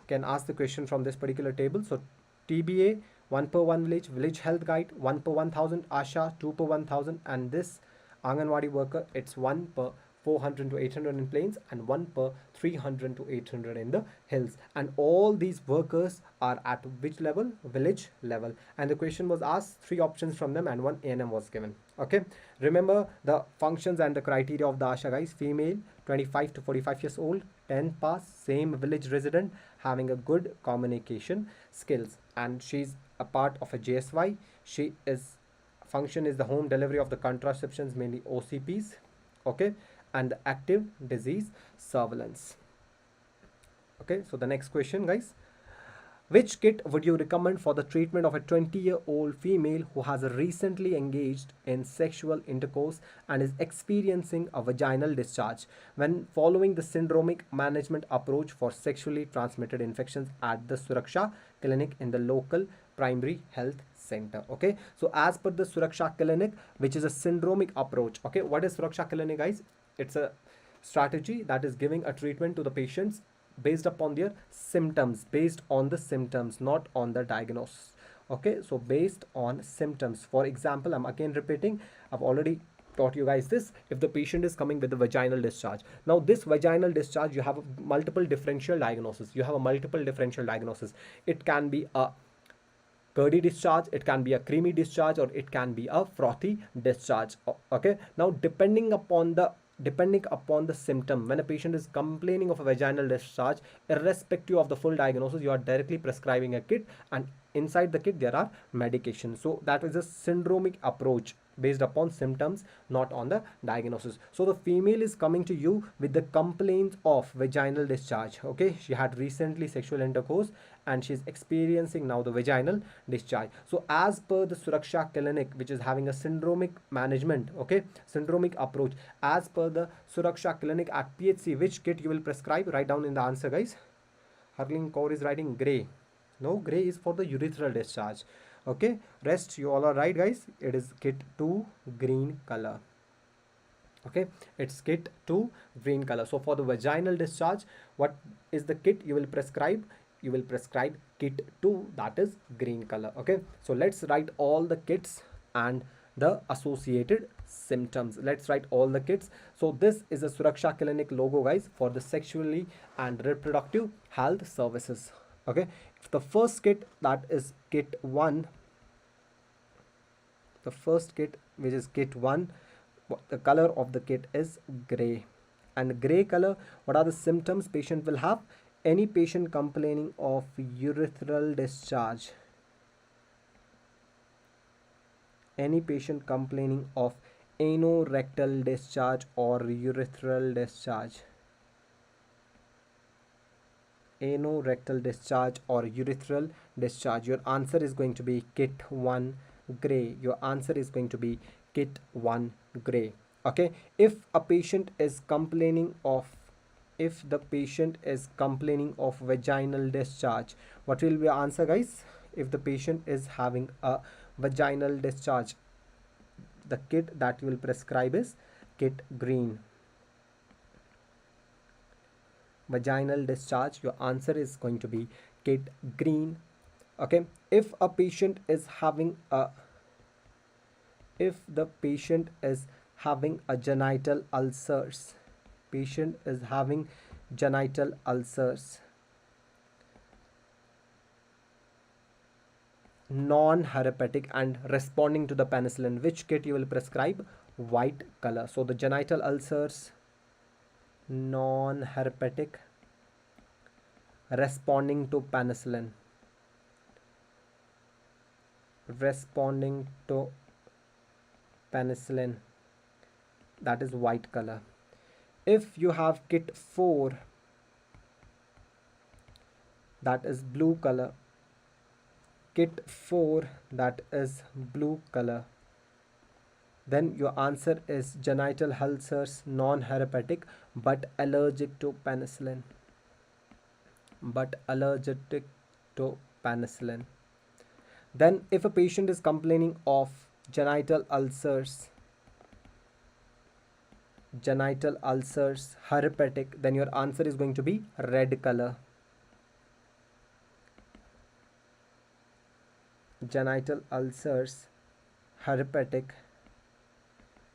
Speaker 1: can ask the question from this particular table. So TBA 1 per 1 village, village health guide 1 per 1000, Asha 2 per 1000, and this Anganwadi worker, it's 1 per 400 to 800 in plains and 1 per 300 to 800 in the hills. And all these workers are at which level? Village level. And the question was asked, 3 options from them and 1 ANM was given. Okay, remember the functions and the criteria of the Asha, guys. Female, 25 to 45 years old, 10 pass, same village resident, having a good communication skills, and she's a part of a JSY. She is function is the home delivery of the contraceptions, mainly OCPs. Okay, and the active disease surveillance. Okay, so the next question, guys, which kit would you recommend for the treatment of a 20-year-old female who has recently engaged in sexual intercourse and is experiencing a vaginal discharge when following the syndromic management approach for sexually transmitted infections at the Suraksha clinic in the local primary health center? Okay, so as per the Suraksha clinic, which is a syndromic approach. Okay, what is Suraksha clinic, guys? It's a strategy, that is giving a treatment to the patients based upon their symptoms, based on the symptoms, not on the diagnosis. Okay, so based on symptoms. For example, I'm again repeating, I've already taught you guys this. If the patient is coming with a vaginal discharge, now this vaginal discharge, you have a multiple differential diagnosis. You have a multiple differential diagnosis. It can be a curdy discharge, it can be a creamy discharge, or it can be a frothy discharge. Okay, now depending upon the symptom, when a patient is complaining of a vaginal discharge, irrespective of the full diagnosis, you are directly prescribing a kit, and inside the kit there are medications. So that is a syndromic approach based upon symptoms, not on the diagnosis. So the female is coming to you with the complaints of vaginal discharge. Okay, she had recently sexual intercourse and she's experiencing now the vaginal discharge. So as per the Suraksha Clinic, which is having a syndromic management, okay, syndromic approach, as per the Suraksha Clinic at PHC, which kit you will prescribe? Write down in the answer, guys. Harling Kaur is writing gray. No, gray is for the urethral discharge. Okay, rest you all are right, guys. It is kit 2 green color. Okay, it's kit 2 green color. So for the vaginal discharge, what is the kit you will prescribe? You will prescribe kit 2, that is green color. Okay, so let's write all the kits and the associated symptoms. Let's write all the kits. So this is a Suraksha Clinic logo, guys, for the sexually and reproductive health services. Okay, the first kit, that is kit 1, the first kit, which is kit 1, the color of the kit is gray. And gray color, what are the symptoms patient will have? Any patient complaining of urethral discharge, any patient complaining of anorectal discharge or urethral discharge, anorectal discharge or urethral discharge, your answer is going to be kit 1 gray. Your answer is going to be kit 1 gray. Okay, if a patient is complaining of, if the patient is complaining of vaginal discharge, what will be your answer, guys? If the patient is having a vaginal discharge, the kit that you will prescribe is kit green. Vaginal discharge, your answer is going to be kit green. Okay, if a patient is having a, if the patient is having a genital ulcers, patient is having genital ulcers, non-herpetic and responding to the penicillin, which kit you will prescribe? White color. So the genital ulcers, non-herpetic, responding to penicillin, responding to penicillin, that is white color. If you have kit 4, that is blue color, kit 4, that is blue color, then your answer is genital ulcers, non-herpetic but allergic to penicillin, but allergic to penicillin. Then if a patient is complaining of genital ulcers, genital ulcers, herpetic, then your answer is going to be red color. Genital ulcers, herpetic,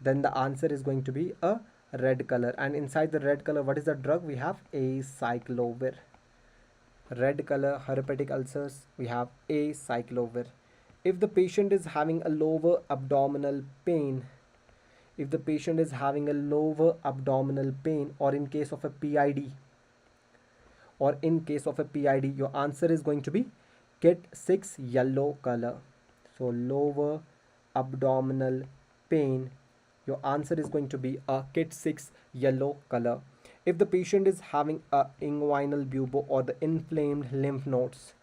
Speaker 1: then the answer is going to be a red color. And inside the red color, what is the drug? We have acyclovir. Red color, herpetic ulcers, we have acyclovir. If the patient is having a lower abdominal pain, if the patient is having a lower abdominal pain, or in case of a PID, or in case of a PID, your answer is going to be kit 6 yellow color. So lower abdominal pain, your answer is going to be a kit 6 yellow color. If the patient is having a inguinal bubo or the inflamed lymph nodes,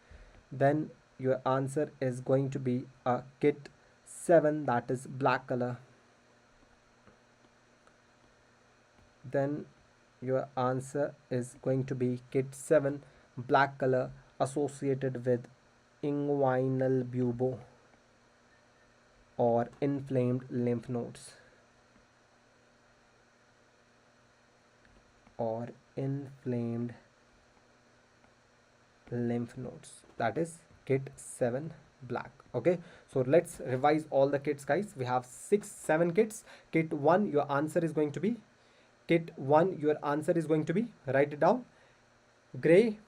Speaker 1: then your answer is going to be a kit 7, that is black color. Then your answer is going to be kit 7 black color associated with inguinal bubo or inflamed lymph nodes. or inflamed lymph nodes. That is kit 7 black. Okay, so let's revise all the kits, guys. We have 7 kits. Kit 1, your answer is going to be write it down, gray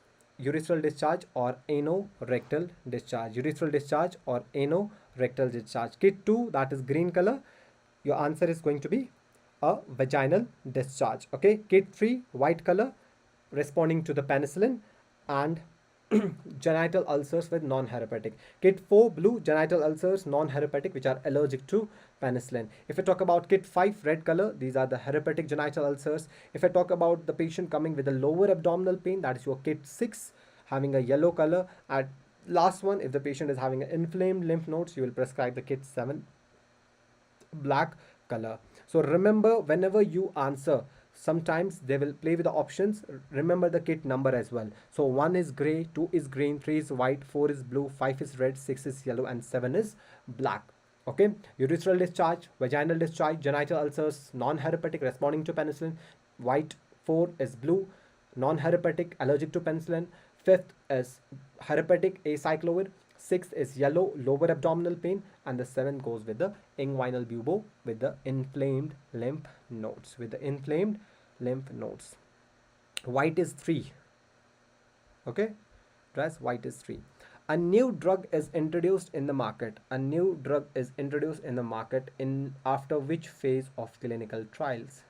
Speaker 1: urethral discharge or anorectal discharge. Urethral discharge or anorectal discharge. Kit 2, that is green color, your answer is going to be a vaginal discharge. Okay, kit 3, white color, responding to the penicillin and genital ulcers with non-herpetic. Kit 4, blue, genital ulcers non-herpetic which are allergic to penicillin. If I talk about kit 5, red color, these are the herpetic genital ulcers. If I talk about the patient coming with a lower abdominal pain, that is your kit 6, having a yellow color. At last one, if the patient is having inflamed lymph nodes, you will prescribe the kit 7 black color. So remember, whenever you answer, sometimes they will play with the options. Remember the kit number as well. So 1 is gray, 2 is green, 3 is white, 4 is blue, 5 is red, 6 is yellow, and 7 is black. Okay, urethral discharge, vaginal discharge, genital ulcers, non-herpetic, responding to penicillin. White. 4 is blue, non-herpetic, allergic to penicillin. 5th is herpetic, acyclovir. 6th is yellow, lower abdominal pain, and the 7th goes with the inguinal bubo with the inflamed lymph nodes. White is 3. Okay, dress white is 3. A new drug is introduced in the market. In after which phase of clinical trials?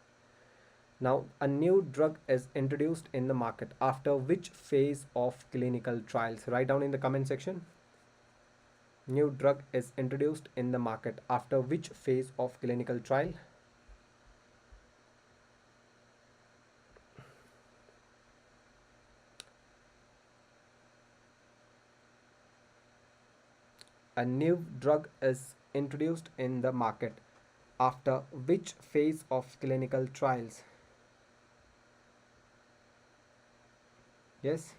Speaker 1: Now, a new drug is introduced in the market after which phase of clinical trials? Write down in the comment section. New drug is introduced in the market after which phase of clinical trial? A new drug is introduced in the market after which phase of clinical trials? Yes.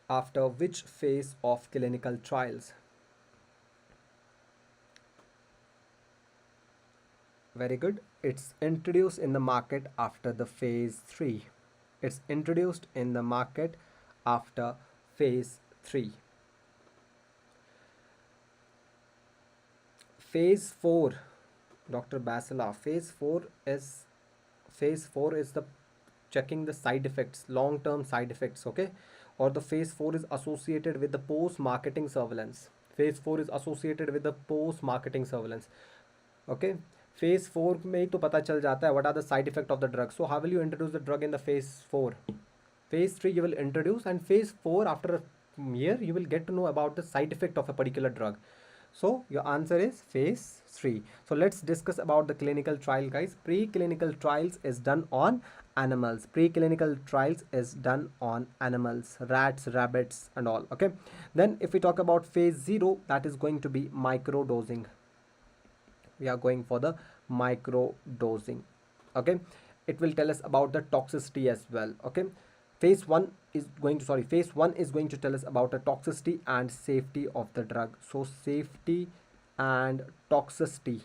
Speaker 1: After which phase of clinical trials? Very good. It's introduced in the market after the phase 3. It's introduced in the market after phase 3. Phase 4, Dr. Basila, phase 4 is the checking the side effects, long-term side effects, okay? Or the phase 4 is associated with the post-marketing surveillance. Phase 4 is associated with the post-marketing surveillance. Okay, phase 4 में ही तो पता चल जाता है what are the side effect of the drug. So how will you introduce the drug in the phase 4? Phase 3 you will introduce, and phase 4 after a year you will get to know about the side effect of a particular drug. So your answer is phase 3. So let's discuss about the clinical trial, guys. Preclinical trials is done on animals. Rats, rabbits and all. Okay, then if we talk about phase 0, that is going to be micro dosing. We are going for the micro dosing. Okay, it will tell us about the toxicity as well. Okay, phase 1 is going to tell us about the toxicity and safety of the drug. So safety and toxicity.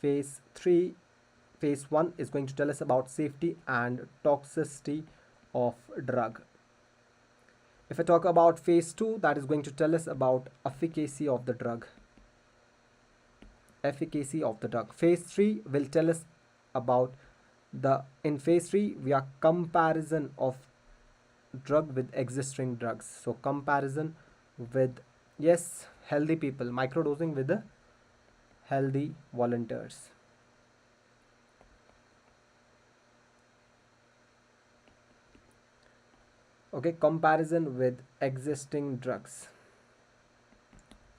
Speaker 1: Phase 1 is going to tell us about safety and toxicity of drug. If I talk about phase 2, that is going to tell us about efficacy of the drug. Phase 3 will tell us about in phase 3 we are comparison of drug with existing drugs. So comparison with, yes, healthy people, microdosing with the healthy volunteers. Okay, comparison with existing drugs.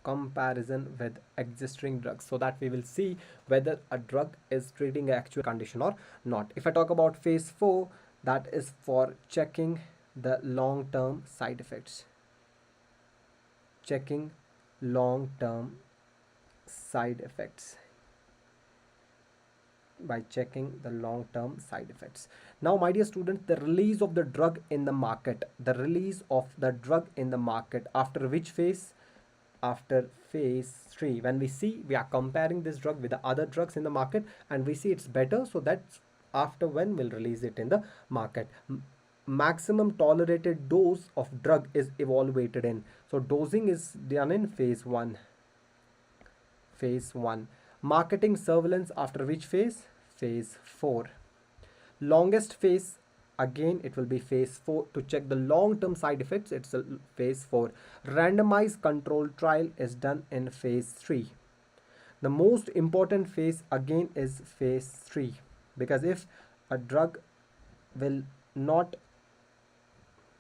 Speaker 1: So that we will see whether a drug is treating an actual condition or not. If I talk about phase 4, that is for checking the long-term side effects. By checking the long-term side effects. Now, my dear students, the release of the drug in the market. After which phase? after phase 3. When we see, we are comparing this drug with the other drugs in the market and we see it's better, so that's after when we'll release it in the market. Maximum tolerated dose of drug is evaluated in. So dosing is done in phase 1. Phase 1. Marketing surveillance after which phase? Phase 4. Longest phase, again it will be phase 4 to check the long term side effects. It's a phase 4. Randomized control trial is done in phase 3. The most important phase again is phase 3, because if a drug will not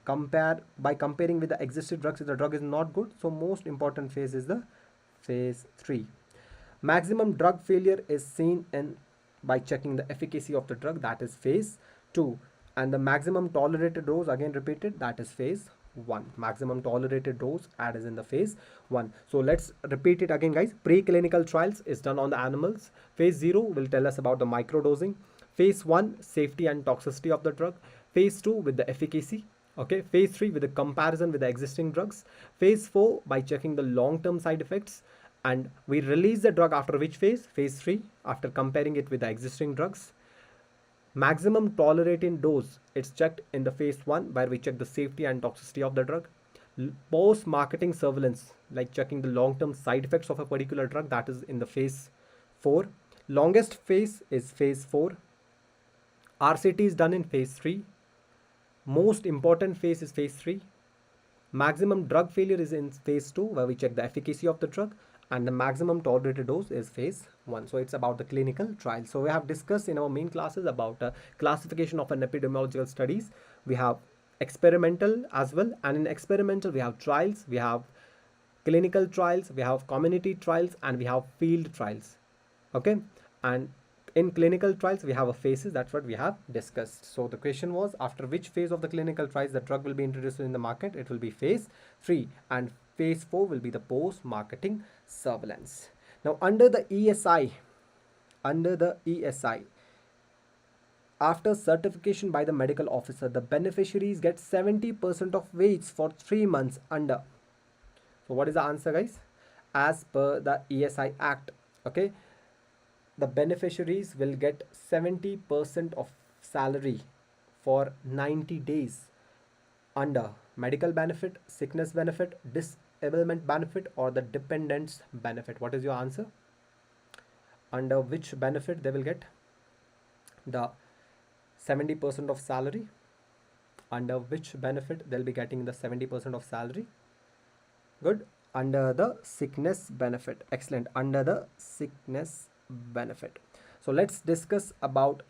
Speaker 1: comparing with the existing drugs, if the drug is not good, so most important phase is the phase 3. Maximum drug failure is seen in by checking the efficacy of the drug, that is phase 2, and the maximum tolerated dose, again repeated, that is phase 1. Maximum tolerated dose that is in the phase 1. So let's repeat it again, guys. Preclinical trials is done on the animals. Phase 0 will tell us about the microdosing. Phase 1, safety and toxicity of the drug. Phase 2 with the efficacy. Okay, phase 3 with the comparison with the existing drugs. Phase 4 by checking the long-term side effects. And we release the drug after which phase? Phase 3, after comparing it with the existing drugs. Maximum tolerating dose, it's checked in the phase 1, where we check the safety and toxicity of the drug. Post-marketing surveillance, like checking the long-term side effects of a particular drug, that is in the phase 4. Longest phase is phase 4. RCT is done in phase 3. Most important phase is phase 3. Maximum drug failure is in phase 2, where we check the efficacy of the drug, and the maximum tolerated dose is phase 1. So it's about the clinical trial. So we have discussed in our main classes about classification of an epidemiological studies. We have experimental as well, and in experimental we have trials, we have clinical trials, we have community trials, and we have field trials. Okay, and in clinical trials we have a phases, that's what we have discussed. So the question was, after which phase of the clinical trials the drug will be introduced in the market? It will be phase 3, and phase 4 will be the post-marketing surveillance. Now under the ESI, after certification by the medical officer, the beneficiaries get 70% of wage for 3 months under. So what is the answer, guys? As per the ESI Act, okay, the beneficiaries will get 70% of salary for 90 days under medical benefit, sickness benefit, disablement benefit, or the dependents benefit. What is your answer? Under which benefit they will get the 70% of salary? Under which benefit they'll be getting the 70% of salary? Good. Under the sickness benefit. Excellent. Under the sickness benefit. So let's discuss about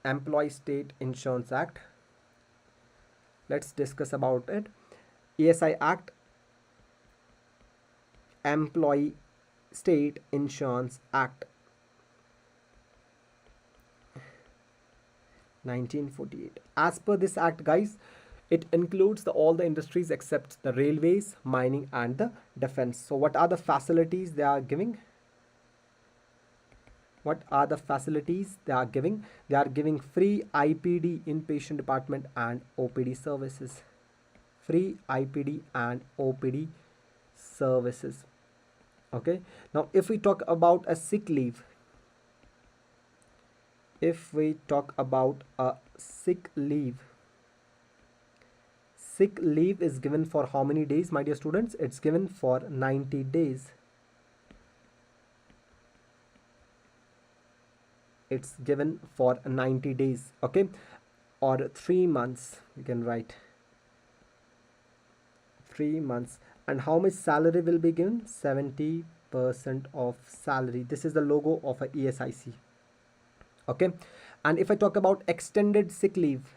Speaker 1: Employee State Insurance Act. Let's discuss about it. ESI Act, Employee State Insurance Act 1948. As per this act, guys, it includes all the industries except the railways, mining, and the defense. So what are the facilities they are giving? What are the facilities they are giving? They are giving free IPD, inpatient department, and OPD services. Free IPD and OPD services. Okay. Now, if we talk about a sick leave, sick leave is given for how many days, my dear students? It's given for 90 days. It's given for 90 days, okay, or 3 months. You can write 3 months. And how much salary will be given? 70% of salary. This is the logo of a ESIC. Okay. And if I talk about extended sick leave,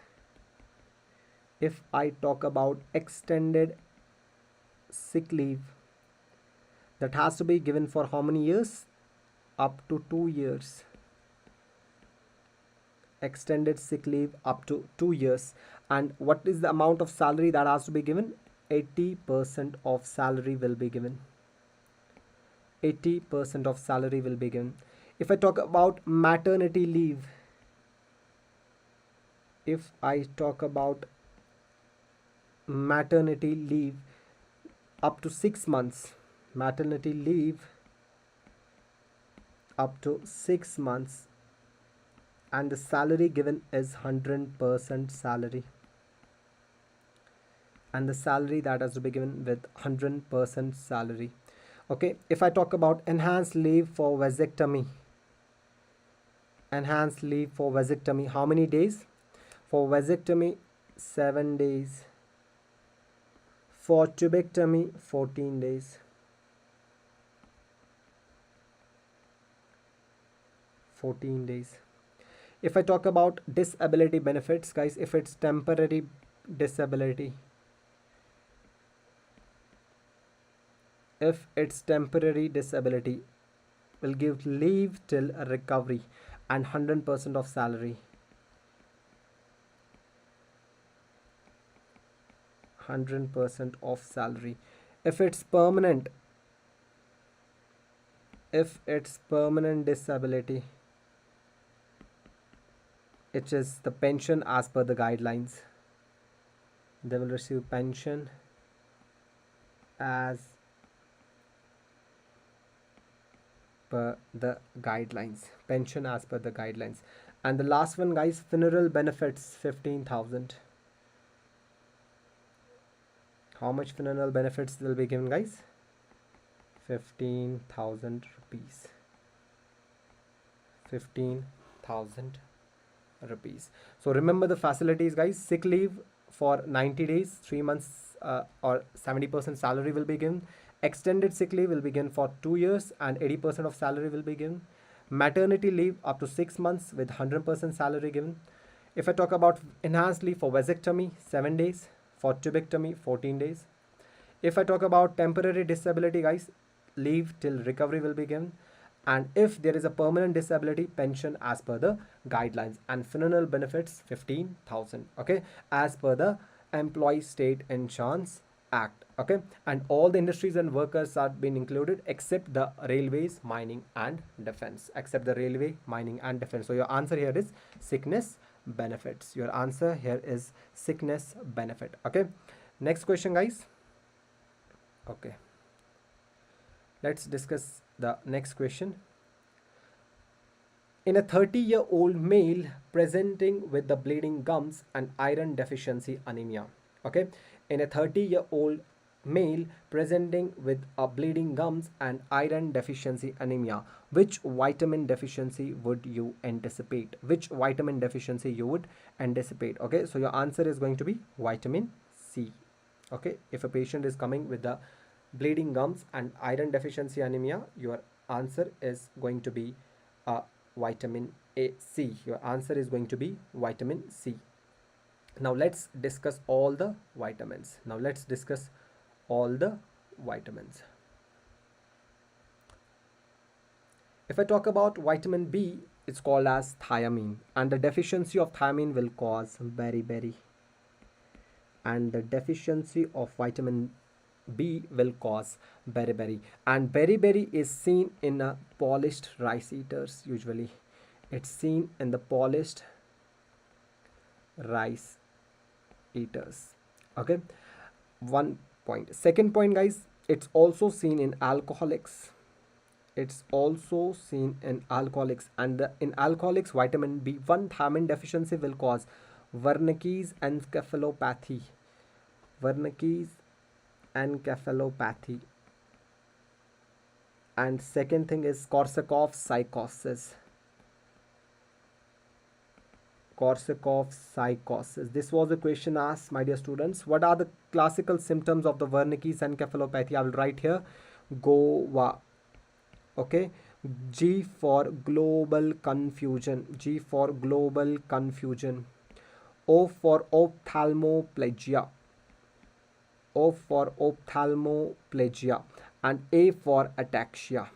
Speaker 1: that has to be given for how many years? Up to 2 years. Extended sick leave up to 2 years. And what is the amount of salary that has to be given? 80% of salary will be given. 80% of salary will be given. If I talk about maternity leave, up to 6 months, maternity leave up to 6 months, and the salary given is 100% salary, and the salary that has to be given with 100% salary. Okay, if I talk about enhanced leave for vasectomy, how many days? For vasectomy, 7 days. For tubectomy, 14 days. 14 days. If I talk about disability benefits, guys, if it's temporary disability, will give leave till recovery and 100% of salary. 100% of salary. If it's permanent disability, it is the pension as per the guidelines. They will receive pension as per the guidelines. And the last one, guys, funeral benefits, 15,000. How much funeral benefits will be given, guys? 15,000 rupees. 15,000 rupees. So remember the facilities, guys. Sick leave for 90 days, 3 months, or 70% salary will be given. Extended sick leave will be given for 2 years and 80% of salary will be given. Maternity leave up to 6 months with 100% salary given. If I talk about enhanced leave for vasectomy, 7 days. For tubectomy, 14 days. If I talk about temporary disability, guys, leave till recovery will be given. And if there is a permanent disability, pension as per the guidelines, and funeral benefits 15,000. Okay, as per the Employee State Insurance Act. Okay, and all the industries and workers are being included except the railways, mining and defense. So your answer here is sickness benefits. Okay, next question, guys. Okay, let's discuss the next question. In a 30-year-old male presenting with the bleeding gums and iron deficiency anemia. Okay, in a 30-year-old male presenting with a bleeding gums and iron deficiency anemia, which vitamin deficiency would you anticipate? Okay, so your answer is going to be vitamin C. Okay, if a patient is coming with the bleeding gums and iron deficiency anemia, your answer is going to be vitamin C. Now let's discuss all the vitamins. If I talk about vitamin B, it's called as thiamine, and the deficiency of thiamine will cause beriberi. And the deficiency of vitamin B will cause beriberi. And beriberi is seen in polished rice eaters usually. It's seen in the polished rice eaters. Okay, one point. Second point, guys, it's also seen in alcoholics. And in alcoholics, vitamin B1 thiamine deficiency will cause Wernicke's encephalopathy. And second thing is Korsakoff psychosis. This was a question asked, my dear students. What are the classical symptoms of the Wernicke's encephalopathy? I will write here GOVA. Okay, G for global confusion. O for ophthalmoplegia. And A for ataxia.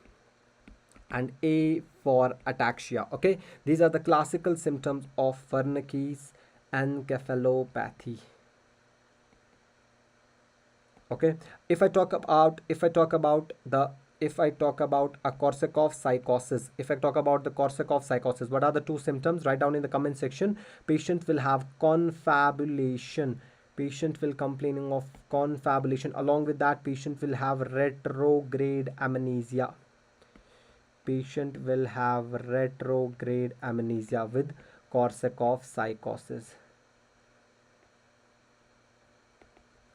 Speaker 1: Okay, these are the classical symptoms of Wernicke's encephalopathy. Okay, if I talk about a Korsakoff psychosis, what are the two symptoms? Write down in the comment section. Patient will have confabulation Patient will complaining of confabulation. Along with that, patient will have retrograde amnesia. Patient will have retrograde amnesia with Korsakoff psychosis.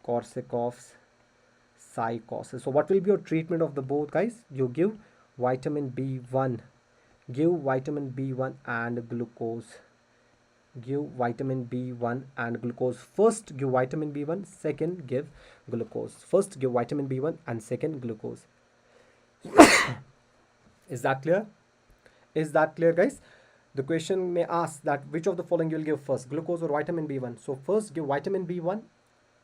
Speaker 1: Korsakoff's psychosis. So what will be your treatment of the both, guys? You give vitamin B1. Give vitamin B1 and glucose. Give vitamin B1 and glucose. First give vitamin B1, second give glucose. First give vitamin B1 and second glucose. Is that clear? Is that clear, guys? The question may ask that which of the following you will give first, glucose or vitamin B1. So first give vitamin B1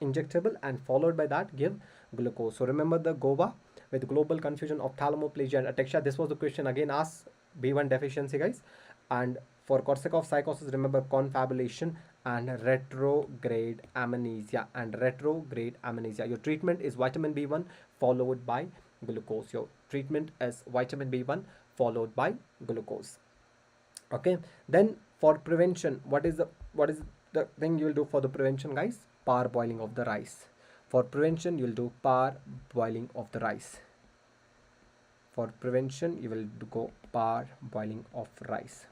Speaker 1: injectable and followed by that give glucose. So remember the GOBA with global confusion of thalamoplegia and ataxia. This was the question again asked, B1 deficiency, guys. And for Korsakoff psychosis, remember confabulation and retrograde amnesia. Your treatment is vitamin B1 followed by glucose. Your treatment is vitamin B1 followed by glucose. Okay, then for prevention, what is the thing you will do for the prevention, guys? Parboiling of the rice. For prevention, you will do parboiling of the rice. For prevention, you will go parboiling of rice.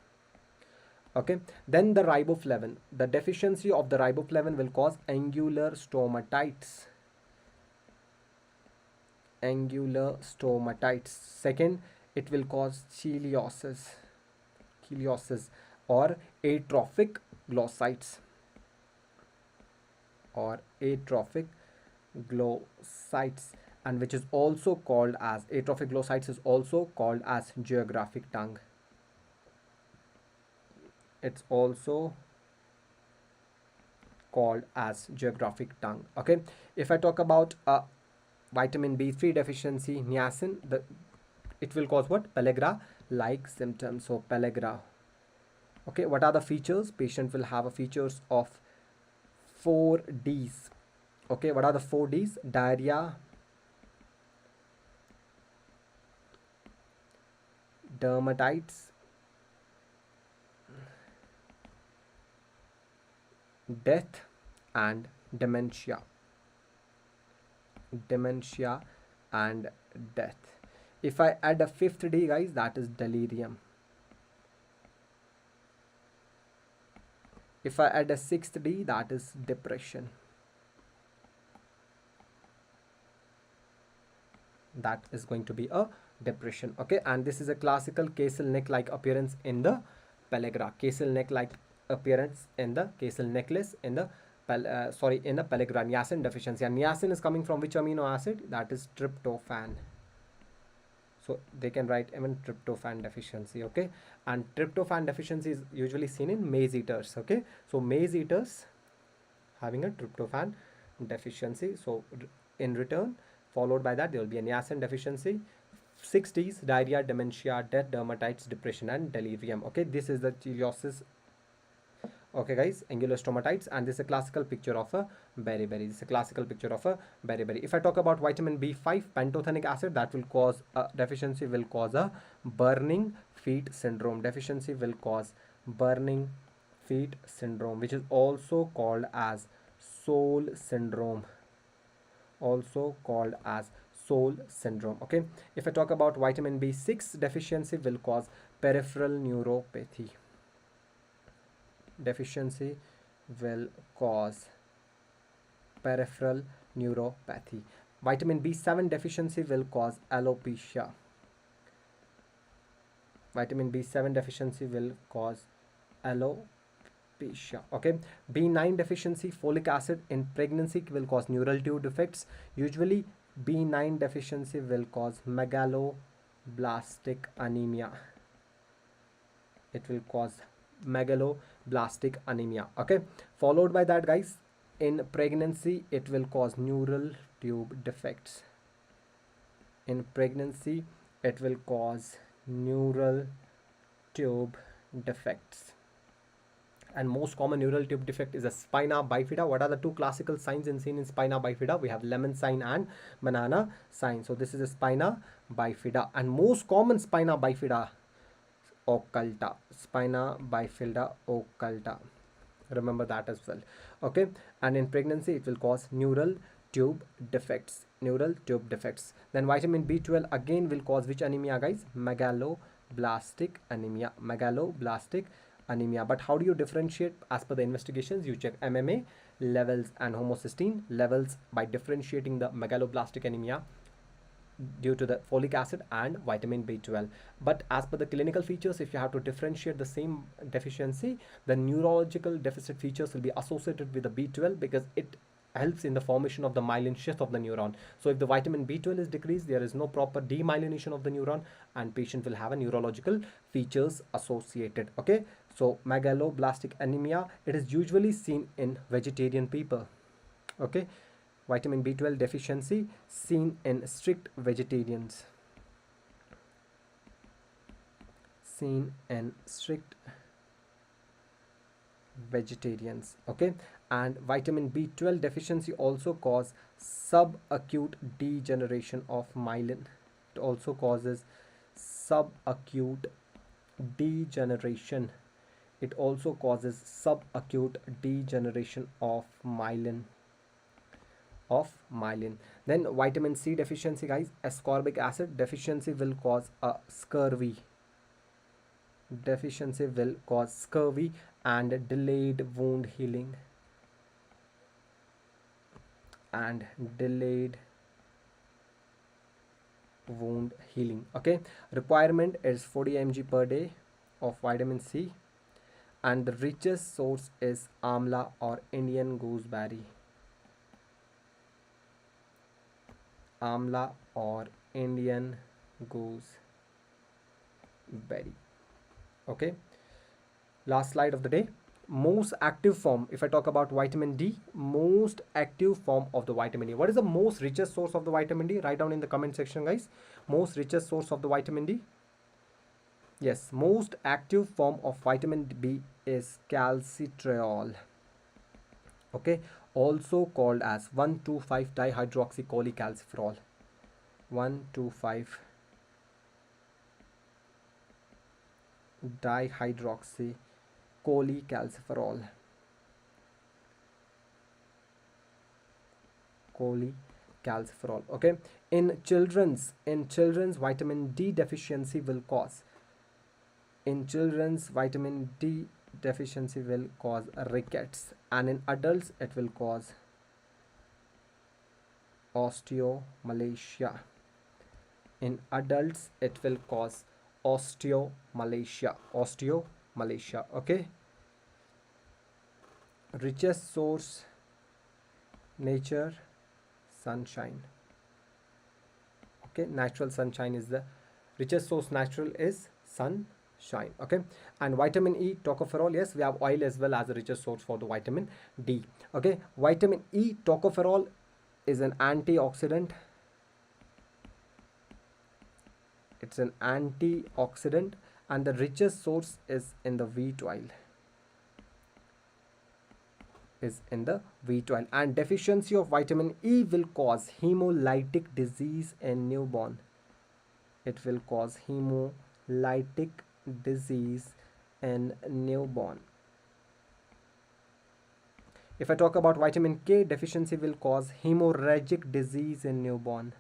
Speaker 1: Okay, then the riboflavin. The deficiency of the riboflavin will cause angular stomatitis. Second, it will cause ileosis or atrophic glossitis. And which is also called as atrophic glossitis is also called as geographic tongue. It's also called as geographic tongue. Okay, if I talk about vitamin B3 deficiency, niacin, it will cause what? Pellagra like symptoms. So pellagra. Okay, what are the features? Patient will have a features of 4 Ds. Okay, what are the 4 Ds? Diarrhea, dermatitis, death, and dementia. And death. If I add a 5th D, guys, that is delirium. If I add a 6th D, that is depression. That is going to be a depression. Okay, and this is a classical Castle neck-like appearance in the pellagra. Castle neck-like appearance in the Castle necklace in the in the pellagra. Niacin deficiency. And niacin is coming from which amino acid? That is tryptophan. So they can write even tryptophan deficiency. Okay, and tryptophan deficiency is usually seen in maize eaters. Okay, so maize eaters having a tryptophan deficiency. So in return, followed by that, there will be a niacin deficiency, 6 Ds, diarrhea, dementia, death, dermatitis, depression, and delirium. Okay, this is the ileosis. Okay, guys, angular stomatitis, and this is a classical picture of a beriberi. This is a classical picture of a beriberi. If I talk about vitamin B5, pantothenic acid, that will cause deficiency will cause a burning feet syndrome. Deficiency will cause burning feet syndrome, which is also called as soul syndrome. Okay, if I talk about vitamin B6 deficiency will cause peripheral neuropathy. Deficiency will cause peripheral neuropathy. Vitamin B7 deficiency will cause alopecia. Vitamin B7 deficiency will cause alopecia. Okay, B9 deficiency, folic acid in pregnancy will cause neural tube defects. Usually B9 deficiency will cause megaloblastic anemia. It will cause megaloblastic anemia. Okay, followed by that, guys, in pregnancy it will cause neural tube defects. In pregnancy it will cause neural tube defects, and most common neural tube defect is a spina bifida. What are the two classical signs seen in spina bifida? We have lemon sign and banana sign. So this is a spina bifida, and most common spina bifida occulta. Spina bifida occulta. remember that as well. Okay, and in pregnancy it will cause neural tube defects, neural tube defects. Then vitamin B12 again will cause which anemia, guys? Megaloblastic anemia, megaloblastic anemia. But how do you differentiate? As per the investigations, you check MMA levels and homocysteine levels by differentiating the megaloblastic anemia due to the folic acid and vitamin B12. But as per the clinical features, if you have to differentiate the same deficiency, the neurological deficit features will be associated with the B12 because it helps in the formation of the myelin sheath of the neuron. So if the vitamin B12 is decreased, there is no proper demyelination of the neuron and patient will have a neurological features associated. Okay, so megaloblastic anemia, it is usually seen in vegetarian people. Okay, vitamin B12 deficiency seen in strict vegetarians, seen in strict vegetarians. Okay, and vitamin B12 deficiency also cause subacute degeneration of myelin. It also causes subacute degeneration. It also causes subacute degeneration of myelin, Then vitamin C deficiency, guys, ascorbic acid deficiency will cause a scurvy. Deficiency will cause scurvy and delayed wound healing. And delayed wound healing. Okay, requirement is 40 mg per day of vitamin C, and the richest source is amla or Indian gooseberry. Amla or Indian gooseberry. Okay, last slide of the day. Most active form, if I talk about vitamin D, most active form of the vitamin D. What is the most richest source of the vitamin D? Write down in the comment section, guys. Most richest source of the vitamin D. Yes, most active form of vitamin D is calcitriol. Okay, also called as 1,2,5 dihydroxycholecalciferol. 1,2,5 dihydroxycholecalciferol. Cholecalciferol. Okay, in children's vitamin D deficiency will cause, rickets, and in adults it will cause osteomalacia. In adults it will cause osteomalacia. Okay, richest source, nature, sunshine. Okay, natural sunshine is the richest source. Natural is sunshine. Okay, and vitamin E, tocopherol. Yes, we have oil as well as the richest source for the vitamin D. Okay, vitamin E, tocopherol is an antioxidant. It's an antioxidant, and the richest source is in the wheat oil. And deficiency of vitamin E will cause hemolytic disease in newborn. It will cause hemolytic disease in newborn. If I talk about vitamin K, deficiency will cause hemorrhagic disease in newborn.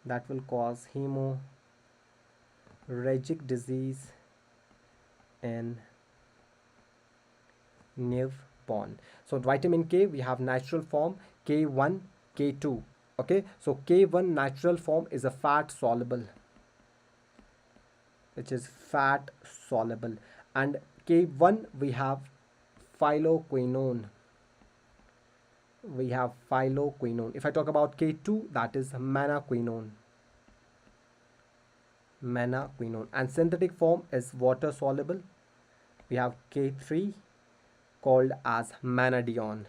Speaker 1: That will cause hemorrhagic disease in newborn. So vitamin K, we have natural form K1, K2. Okay, so K1 natural form is a fat soluble, which is fat soluble, and K1 we have phylloquinone. If I talk about K2, that is menaquinone. And synthetic form is water soluble. We have K3 called as manadione.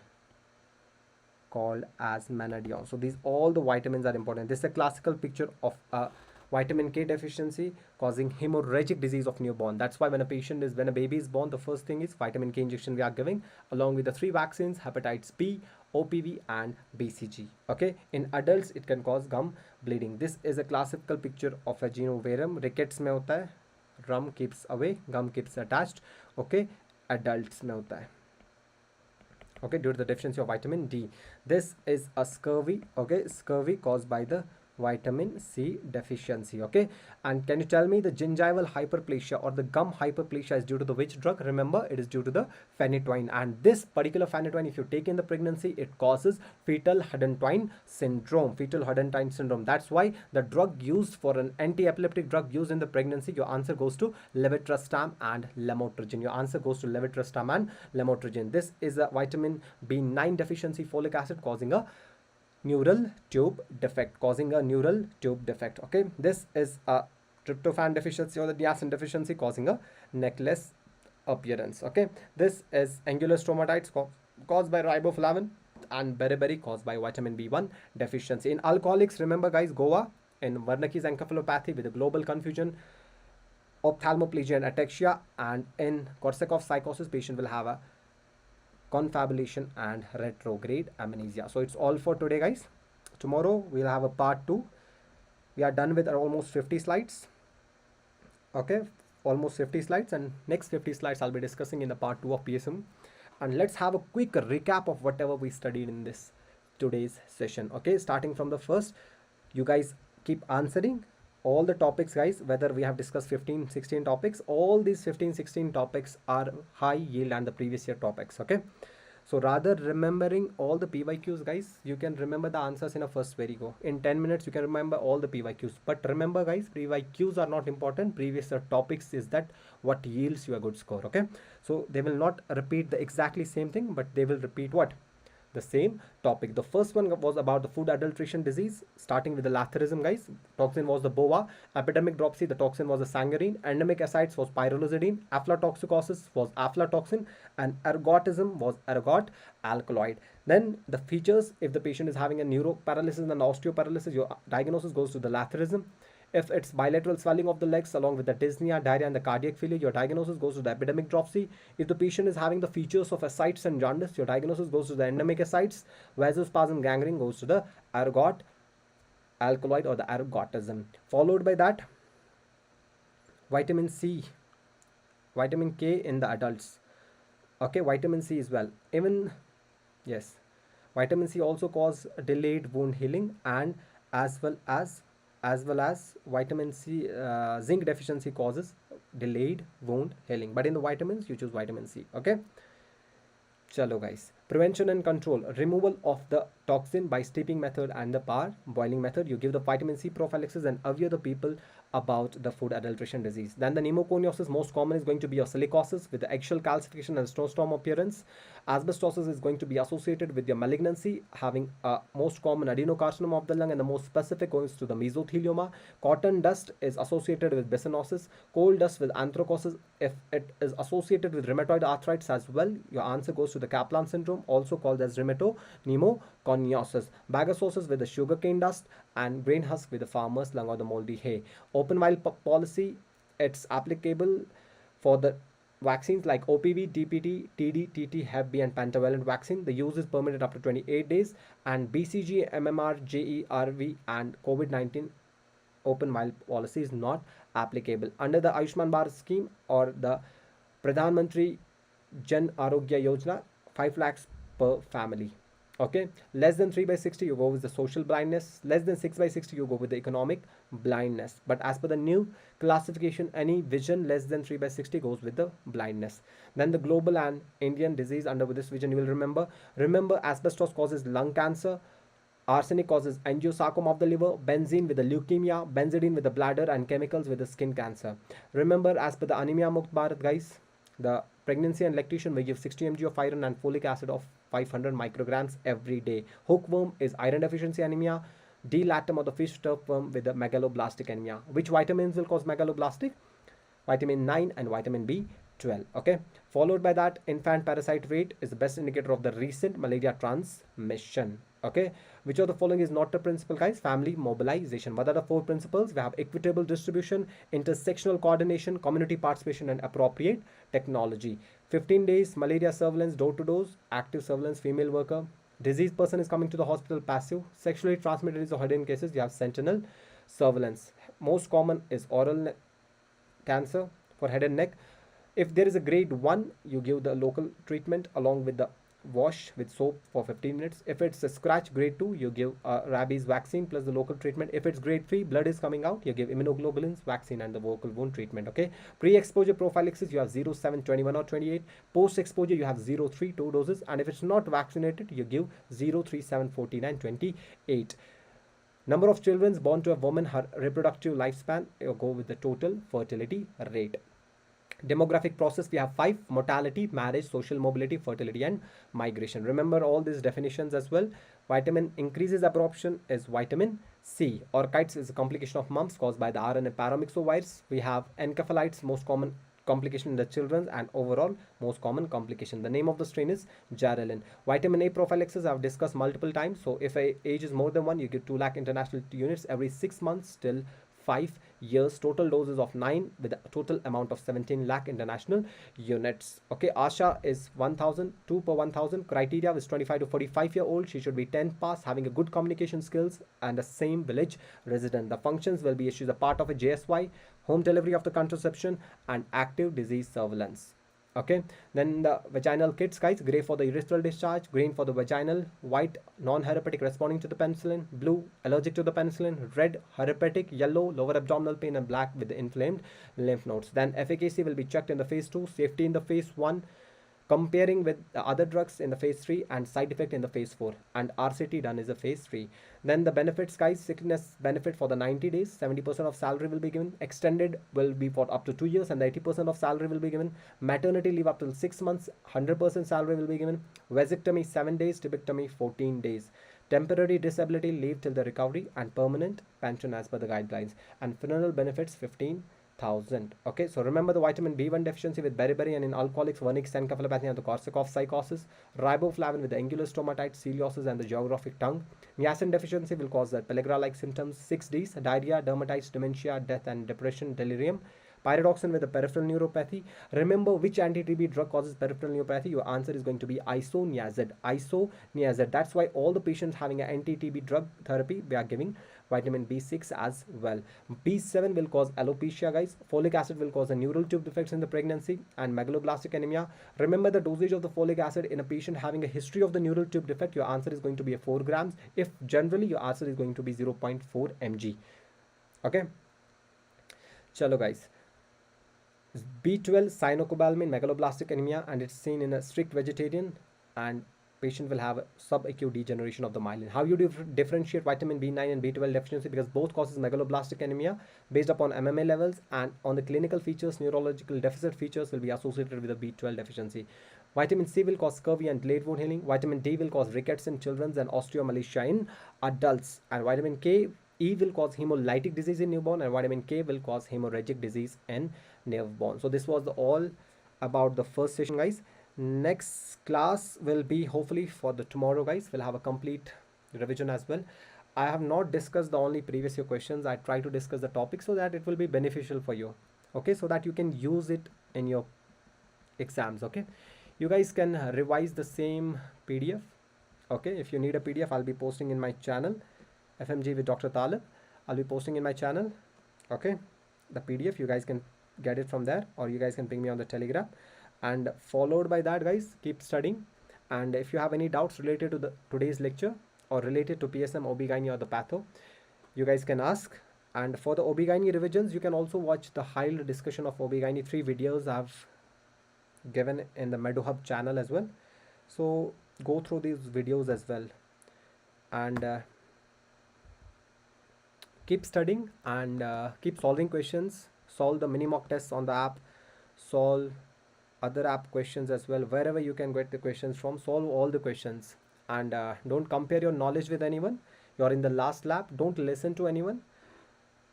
Speaker 1: So these all the vitamins are important. This is a classical picture of a vitamin K deficiency causing hemorrhagic disease of newborn. That's why when a baby is born, the first thing is vitamin K injection we are giving, along with the 3 vaccines, hepatitis B, OPV and BCG. Okay, in adults it can cause gum bleeding. This is a classical picture of a genovarum. Rickets में होता है, rum keeps away, gum keeps attached. Okay, adults में होता है. okay, due to the deficiency of vitamin D. This is a scurvy, okay, scurvy caused by the vitamin C deficiency, okay. And can you tell me the gingival hyperplasia or the gum hyperplasia is due to the which drug? Remember, it is due to the phenytoin, and this particular phenytoin, if you take in the pregnancy, it causes fetal Hedontoin syndrome. Fetal Hedontoin syndrome. That's why the drug used for an anti-epileptic drug used in the pregnancy, your answer goes to levetiracetam and lamotrigine. Your answer goes to levetiracetam and lamotrigine. This is a vitamin B9 deficiency, folic acid causing a neural tube defect, okay. This is a tryptophan deficiency or the niacin deficiency causing a necklace appearance, okay. This is angular stomatitis caused by riboflavin, and beriberi caused by vitamin B1 deficiency. In alcoholics, remember guys, Goa. In Wernicke's encephalopathy with a global confusion, ophthalmoplegia and ataxia, and in Korsakoff psychosis, patient will have a confabulation and retrograde amnesia. So it's all for today, guys. Tomorrow we'll have a part 2. We are done with almost 50 slides, okay, almost 50 slides, and next 50 slides I'll be discussing in the part 2 of PSM. And let's have a quick recap of whatever we studied in this today's session, okay. Starting from the first, you guys keep answering all the topics, guys, whether we have discussed 15-16 topics. All these 15-16 topics are high yield and the previous year topics, okay. So rather remembering all the PYQs, guys, you can remember the answers in a first very go. In 10 minutes you can remember all the PYQs. But remember, guys, PYQs are not important. Previous year topics is that what yields you a good score, okay. So they will not repeat the exactly same thing, but they will repeat what? The same topic. The first one was about the food adulteration disease, starting with the lathyrism, guys. Toxin was the boa. Epidemic dropsy, the toxin was the sangarine. Endemic ascites was pyrrolizidine. Aflatoxicosis was aflatoxin, and ergotism was ergot alkaloid. Then the features: if the patient is having a neuroparalysis and osteoparalysis, your diagnosis goes to the lathyrism. If it's bilateral swelling of the legs along with the dyspnea, diarrhea, and the cardiac failure, your diagnosis goes to the epidemic dropsy. If the patient is having the features of ascites and jaundice, your diagnosis goes to the endemic ascites. Vasospasm, gangrene goes to the ergot alkaloid or the ergotism. Followed by that, vitamin C, vitamin K in the adults. Okay, vitamin C as well. Even, yes, vitamin C also cause delayed wound healing, and as well as vitamin C, zinc deficiency causes delayed wound healing. But in the vitamins, you choose vitamin C, okay. Chalo, guys. Prevention and control: removal of the toxin by steeping method and the boiling method. You give the vitamin C prophylaxis and aware the people about the food adulteration disease. Then the pneumoconiosis, most common, is going to be your silicosis with the eggshell calcification and snowstorm appearance. Asbestosis is going to be associated with your malignancy, having a most common adenocarcinoma of the lung, and the most specific goes to the mesothelioma. Cotton dust is associated with bisonosis. Coal dust with anthracosis. If it is associated with rheumatoid arthritis as well, your answer goes to the Kaplan syndrome, also called as rheumatoconiosis. Bagasosis with the sugarcane dust, and grain husk with the farmer's lung or the moldy hay. Open vial policy, it's applicable for the vaccines like OPV, DPT, TD, TT, Hep B, and pentavalent vaccine. The use is permitted up to 28 days. And BCG, MMR, JE, RV, and COVID-19 open vial policy is not applicable. Under the Ayushman Bharat scheme or the Pradhan Mantri Jan Arogya Yojana, 5 lakhs per family. Okay, less than 3/60 you go with the social blindness, less than 6/60 you go with the economic blindness. But as per the new classification, any vision less than 3/60 goes with the blindness. Then the global and Indian disease under this vision, you will remember asbestos causes lung cancer, arsenic causes angiosarcoma of the liver, benzene with the leukemia, benzidine with the bladder, and chemicals with the skin cancer. Remember, as per the Anemia Mukt Bharat, guys, the pregnancy and lactation will give 60 mg of iron and folic acid of 500 micrograms every day. Hookworm is iron deficiency anemia. D. latum or the fish tapeworm with the megaloblastic anemia. Which vitamins will cause megaloblastic? Vitamin 9 and vitamin B12. Okay. Followed by that, infant parasite rate is the best indicator of the recent malaria transmission. Okay. Which of the following is not a principle, guys? Family mobilization. What are the 4 principles? We have equitable distribution, intersectional coordination, community participation, and appropriate technology. 15 days malaria surveillance, door to door, active surveillance, female worker. Diseased person is coming to the hospital, passive. Sexually transmitted is hidden cases, you have sentinel surveillance. Most common is oral cancer for head and neck. If there is a grade 1, you give the local treatment along with the wash with soap for 15 minutes. If it's a scratch grade 2, you give rabies vaccine plus the local treatment. If it's grade 3, blood is coming out, you give immunoglobulins vaccine and the vocal wound treatment. Okay, pre-exposure prophylaxis, you have 0, 7, 21 or 28. Post exposure, you have 0, 3, 2 doses, and if it's not vaccinated, you give 0, 3, 7, 14 and 28. Number of children born to a woman, her reproductive lifespan, you go with the total fertility rate. Demographic process, we have 5: mortality, marriage, social mobility, fertility and migration. Remember all these definitions as well. Vitamin increases absorption is vitamin C. Orchitis is a complication of mumps caused by the RNA paramyxovirus. We have encephalitis, most common complication in the children, and overall most common complication. The name of the strain is Jarelin. Vitamin A prophylaxis I have discussed multiple times. So if age is more than 1, you give 2 lakh international units every 6 months till 5 years. Total doses of 9 with a total amount of 17 lakh international units. Okay, Asha is 1000, 2 per 1000. Criteria is 25 to 45-year-old. She should be 10 pass, having a good communication skills and the same village resident. The functions will be she's a part of a JSY, home delivery of the contraception and active disease surveillance. Okay, then the vaginal kits, guys: gray for the urethral discharge, green for the vaginal, white non-herpetic responding to the penicillin, blue allergic to the penicillin, red herpetic, yellow lower abdominal pain, and black with the inflamed lymph nodes. Then efficacy will be checked in the phase 2, safety in the phase 1, comparing with the other drugs in the phase 3, and side effect in the phase 4, and RCT done is a phase 3. Then the benefits, guys: sickness benefit for the 90 days, 70% of salary will be given. Extended will be for up to 2 years and 80% of salary will be given. Maternity leave up till 6 months, 100% salary will be given. Vasectomy 7 days, tubectomy 14 days. Temporary disability leave till the recovery, and permanent pension as per the guidelines. And funeral benefits 15,000. Okay, so remember the vitamin B1 deficiency with beriberi, and in alcoholics, vernix, encephalopathy, and the Korsakoff psychosis. Riboflavin with the angular stomatitis, ciliosis, and the geographic tongue. Niacin deficiency will cause the pellagra-like symptoms, 6Ds: diarrhea, dermatitis, dementia, death, and depression, delirium. Pyridoxine with the peripheral neuropathy. Remember which anti-TB drug causes peripheral neuropathy. Your answer is going to be isoniazid. Isoniazid. That's why all the patients having an anti-TB drug therapy, we are giving vitamin B6 as well. B7 will cause alopecia, guys. Folic acid will cause a neural tube defects in the pregnancy and megaloblastic anemia. Remember the dosage of the folic acid in a patient having a history of the neural tube defect. Your answer is going to be a 4 grams. If generally, your answer is going to be 0.4 mg. Okay. Chalo, guys. B12 cyanocobalamin, megaloblastic anemia, and it's seen in a strict vegetarian, and patient will have subacute degeneration of the myelin. How you differentiate vitamin B9 and B12 deficiency? Because both causes megaloblastic anemia based upon MMA levels, and on the clinical features, neurological deficit features will be associated with the B12 deficiency. Vitamin C will cause scurvy and delayed wound healing. Vitamin D will cause rickets in children and osteomalacia in adults. And vitamin E will cause hemolytic disease in newborn, and vitamin K will cause hemorrhagic disease in newborn. So this was all about the first session, guys. Next class will be hopefully for the tomorrow, guys. We'll have a complete revision as well. I have not discussed the only previous year questions. I try to discuss the topic so that it will be beneficial for you. Okay, so that you can use it in your exams. Okay, you guys can revise the same PDF. Okay, if you need a PDF, I'll be posting in my channel, FMGE with Dr. Talib. I'll be posting in my channel. Okay, the PDF, you guys can get it from there, or you guys can ping me on the Telegram. And followed by that, guys, keep studying. And if you have any doubts related to the today's lecture or related to PSM, OB-GYN or the patho, you guys can ask. And for the OB-GYN revisions, you can also watch the high-level discussion of OB-GYN 3 videos I've given in the Meduhub channel as well. So go through these videos as well, and keep studying, and keep solving questions. Solve the mini mock tests on the app, solve other app questions as well. Wherever you can get the questions from, solve all the questions. And don't compare your knowledge with anyone. You're in the last lab, don't listen to anyone.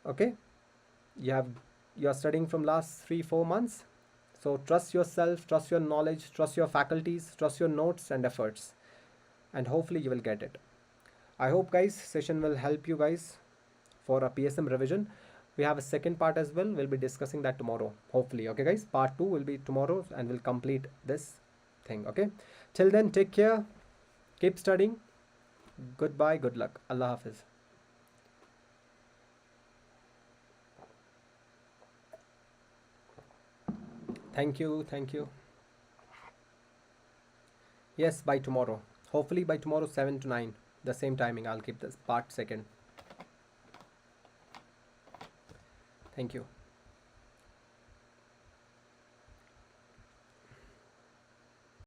Speaker 1: Okay, you are studying from last 3-4 months. So trust yourself, trust your knowledge, trust your faculties, trust your notes and efforts, and hopefully you will get it. I hope, guys, session will help you guys for a PSM revision. We have a second part as well. We'll be discussing that tomorrow, hopefully. Okay, guys, part 2 will be tomorrow, and we'll complete this thing. Okay, till then, take care, keep studying. Goodbye, good luck. Allah Hafiz. Thank you. Yes, by tomorrow. Hopefully by tomorrow 7 to 9, the same timing. I'll keep this part second. Thank you.